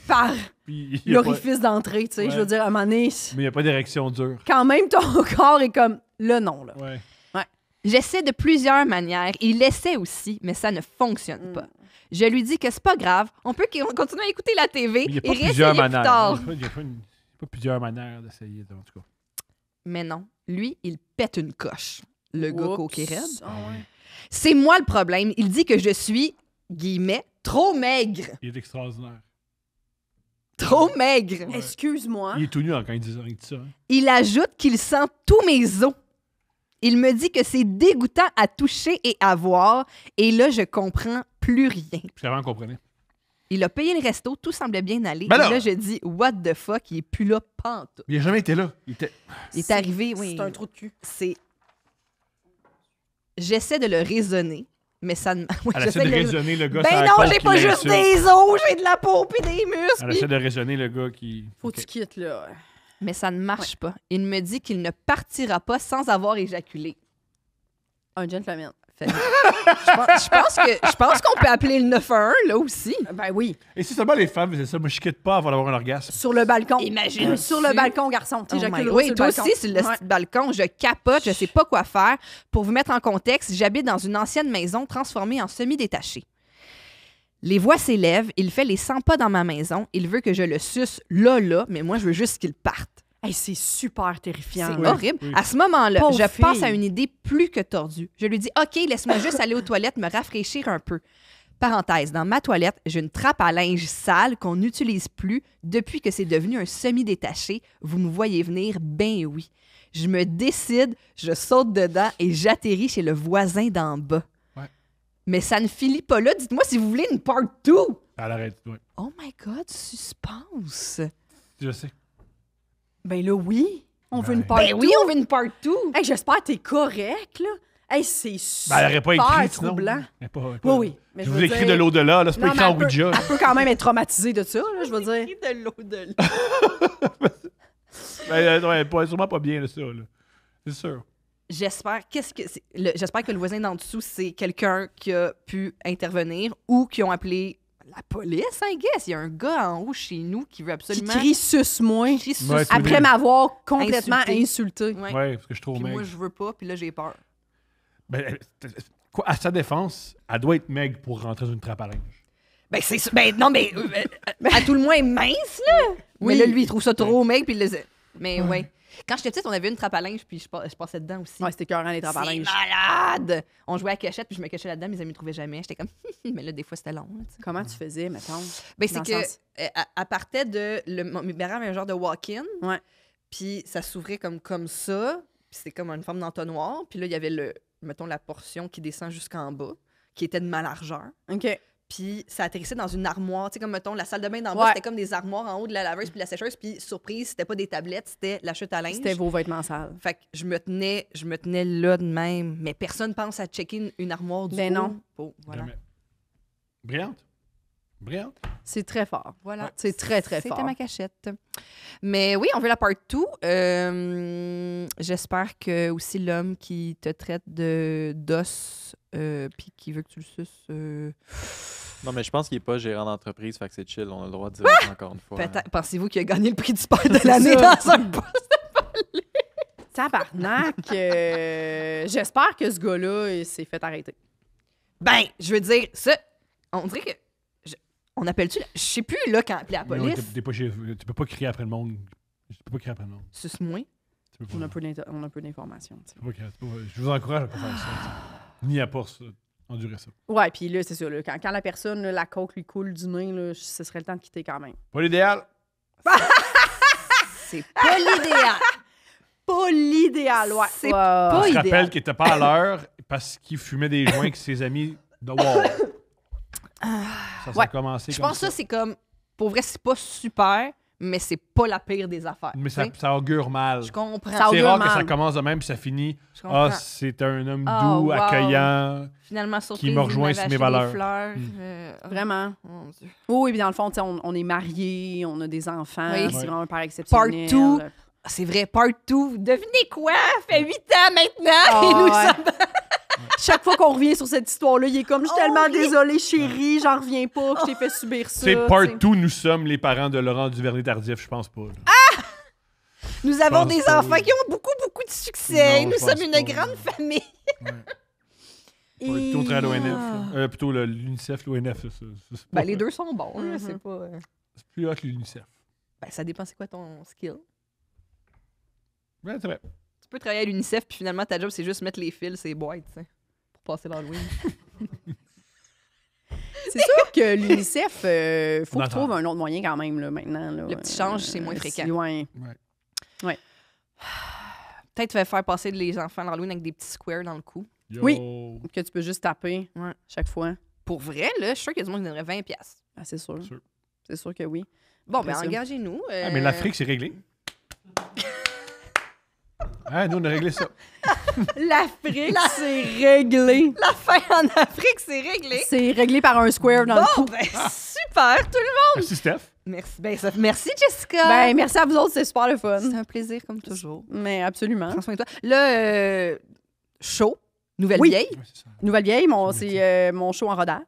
par Puis, il y a pas- l'orifice d'entrée, tu sais. Ouais. Je veux dire, à un moment donné, Mais il n'y a pas d'érection dure. quand même, ton corps est comme le non, là. Ouais. J'essaie de plusieurs manières. Il essaie aussi, mais ça ne fonctionne pas. Je lui dis que c'est pas grave. On peut continuer à écouter la TV Mais il n'y a et pas plusieurs réessayer plus manières. tard. Il n'y a pas plusieurs manières d'essayer, en tout cas. Mais non, lui, il pète une coche. Le gars Oups. coquet raide. Ah ouais. C'est moi le problème. Il dit que je suis, guillemets, trop maigre. Il est extraordinaire. Trop maigre. Ouais. Excuse-moi. Il est tout nu quand il dit ça. Hein. Il ajoute qu'il sent tous mes os. Il me dit que c'est dégoûtant à toucher et à voir. Et là, je comprends plus rien. Je avant comprenez. Il a payé le resto, tout semblait bien aller. Ben et là! là, je dis, what the fuck, il est plus là, pantoute. Il a jamais été là. Il Il est arrivé, oui. C'est un trou de cul. C'est... J'essaie de le raisonner, mais ça ne... Ouais, Elle j'essaie essaie de le- raisonner le gars Ben sur la non, côte j'ai qui pas juste l'insulte. des os, j'ai de la peau et des muscles. Elle essaie de raisonner le gars qui... Faut Ok. que tu quittes, là. Mais ça ne marche pas. Il me dit qu'il ne partira pas sans avoir éjaculé. Un gentleman. Fait- je pense qu'on peut appeler le 911 là aussi. Ben oui. Et si seulement les femmes faisaient ça, moi je quitte pas avant d'avoir un orgasme. Sur le balcon. Imagine-tu? Sur le balcon, garçon. Oh my T'éjacules God. Oui, sur le toi balcon. aussi, sur le Ouais. petit balcon, je capote, je sais pas quoi faire. Pour vous mettre en contexte, j'habite dans une ancienne maison transformée en semi-détachée. Les voix s'élèvent, il fait les 100 pas dans ma maison, il veut que je le suce là, mais moi, je veux juste qu'il parte. Hey, c'est super terrifiant. C'est là. horrible. oui. À ce moment-là, Pauvre je pense fille. à une idée plus que tordue. Je lui dis « OK, laisse-moi juste aller aux toilettes, me rafraîchir un peu. » Parenthèse, dans ma toilette, j'ai une trappe à linge sale qu'on n'utilise plus depuis que c'est devenu un semi-détaché. Vous me voyez venir? Ben oui. Je me décide, je saute dedans et j'atterris chez le voisin d'en bas. Ouais. Mais ça ne finit pas là. Dites-moi si vous voulez une part 2. Elle arrête, ouais. Oh my God, suspense. Je sais. Ben là, oui. On veut Ben. une part Ben oui, on veut une part 2. Hey, j'espère que t'es correct, là. Hey, c'est super Ben, elle aurait pas écrit, sinon. troublant. Elle est pas- elle est Oui, pas- oui. Mais Je vous veux écris dire- de l'au-delà, là. C'est pas Non, écrit mais en Ouija. elle peut quand même être traumatisée de ça, là, je veux dire. De l'eau de Ben, ouais, pas- sûrement pas bien, là, ça, là. C'est sûr. J'espère j'espère que le voisin d'en dessous, c'est quelqu'un qui a pu intervenir ou qui ont appelé la police, I guess. Il y a un gars en haut chez nous qui veut Qui absolument... crie suce-moi crie sus- Ouais, après m'avoir complètement Insulté. insulté. Ouais. Ouais, parce que je trouve Puis Meg. moi, je veux pas, puis là, j'ai peur. Ben, quoi, à sa défense, elle doit être Meg pour rentrer dans une trappe à linge. Ben, c'est ça. Ben, non, mais à tout le moins mince, là. Oui. Mais là, lui, il trouve ça trop mec, puis il le... Mais ouais. Quand j'étais petite, on avait une trappe à linge, puis je passais dedans aussi. Ouais, c'était écœurant, les trappes à C'est linge. malade! On jouait à cachette, puis je me cachais là-dedans, mes amis ne trouvaient jamais. J'étais comme... mais là, des fois, c'était long, là, tu sais. Comment tu faisais, mettons? Ben, Dans c'est le que sens- elle partait de... Mes parents avaient un genre de walk-in, Ouais. puis ça s'ouvrait comme ça, puis c'était comme une forme d'entonnoir, puis là, il y avait mettons, la portion qui descend jusqu'en bas, qui était de ma largeur. OK. Puis ça atterrissait dans une armoire. Tu sais, comme, mettons, la salle de bain d'en bas, Ouais. c'était comme des armoires en haut de la laveuse puis la sécheuse. Puis, surprise, c'était pas des tablettes, c'était la chute à linge. C'était vos vêtements sales. Fait que je me tenais là de même. Mais personne pense à checker une armoire du Ben haut. non. Oh, voilà. Jamais. Brillante. Brillante. C'est très fort. Voilà. C'est très, très fort. C'était ma cachette. Mais oui, on veut la part 2. J'espère que aussi l'homme qui te traite d'os puis qui veut que tu le suces... Non, mais je pense qu'il est pas gérant d'entreprise, fait que c'est chill. On a le droit de dire ça encore une fois. Peut-être- Pensez-vous qu'il a gagné le prix du sport de l'année ça. dans un poste? Tabarnak! J'espère que ce gars-là, il s'est fait arrêter. Ben, je veux dire, ça, on dirait que... on appelle-tu... Je sais plus, là, quand appeler la Non, police. tu peux pas crier après le monde. Tu peux pas crier après le monde. Suce-moi. Tu peux pas. On a peu d'informations. tu sais. Tu peux pas crier- tu peux pas- Je vous encourage à pas faire ça. tu sais. Ni à pas endurer ça. Ouais, puis là, c'est ça. Là, quand la personne, là, la coke lui coule du nez, là, ce serait le temps de quitter quand même. Pas l'idéal. C'est pas l'idéal. Pas l'idéal, ouais. C'est Ouais. pas Je idéal. rappelle qu'il était pas à l'heure parce qu'il fumait des joints avec ses amis de Wall. Ça Ouais. a commencé Je comme pense que ça, c'est comme... Pour vrai, c'est pas super, mais c'est pas la pire des affaires. Mais ça, tu sais. ça augure mal. Je comprends. Ça C'est augure rare que mal. ça commence de même puis ça finit. Je comprends. Ah, c'est un homme Ah, doux, wow. accueillant. Finalement, surprise, me rejoint il sur m'avait mes acheté des valeurs. fleurs. Vraiment. Oh, mon Dieu. Oui, puis dans le fond, tu sais, on est mariés, on a des enfants, Oui. c'est Ouais. vraiment un père exceptionnel. Partout. Ah, c'est vrai, part 2. Devinez quoi? Ça fait 8 ans maintenant. et nous ouais. sommes... Chaque fois qu'on revient sur cette histoire-là, il est comme « Je suis tellement oui. désolée, chérie, j'en reviens pas que je t'ai fait subir ça. » C'est tu sais. partout, nous sommes les parents de Laurent Duvernay-Tardif, je pense pas. là. Nous avons pense des pas, enfants oui. qui ont beaucoup, beaucoup de succès. Non, Nous je pense sommes une pas, grande non. famille. Plutôt au travers de l'ONF. Plutôt l'UNICEF, l'ONF. C'est Ben, pas- les deux sont bons. là, Mhm. C'est pas... C'est plus hot que l'UNICEF. Ben, ça dépend c'est quoi ton skill. Ouais, c'est vrai. Tu peux travailler à l'UNICEF, puis finalement, ta job, c'est juste mettre les fils, ces boîtes, tu sais, pour passer l'Halloween. C'est sûr que l'UNICEF, faut On qu'il entend. trouve un autre moyen quand même, là, maintenant. Là. Le petit change, c'est moins fréquent. Ouais. Peut-être faire passer les enfants à l'Halloween avec des petits squares dans le cou. Yo. Oui. Que tu peux juste taper Ouais. chaque fois. Pour vrai, là, je suis sûre qu'il y a du monde qui donnerait 20$. Ah, c'est sûr. Sûr. C'est sûr que oui. Bon, Après ben ça. engagez-nous. Ah, mais l'Afrique, c'est réglé. Ah, nous, on a réglé ça. L'Afrique, c'est réglé. La fin en Afrique, c'est réglé. C'est réglé par un square dans le Bon, cou. ben super, tout le monde. Merci, Steph. Merci, merci Jessica. Ben, merci à vous autres, c'est super le fun. c'est un plaisir comme toujours. Mais absolument. Prends soin de toi. Là, show, nouvelle Oui. vieille. Ouais, c'est ça. Nouvelle vieille, c'est mon show en rodage.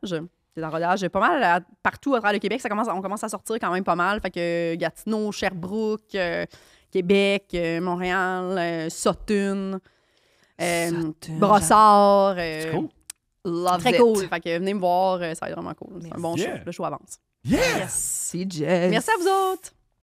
C'est en rodage pas mal partout à travers le Québec. On commence à sortir quand même pas mal. Fait que Gatineau, Sherbrooke, Québec, Montréal, Sutton, Brossard. C'est cool. Love Très it. cool. Fait que venez me voir, ça va être vraiment cool. C'est un bon Yeah. show. Le show avance. Yeah! Merci, Jess. Merci à vous autres.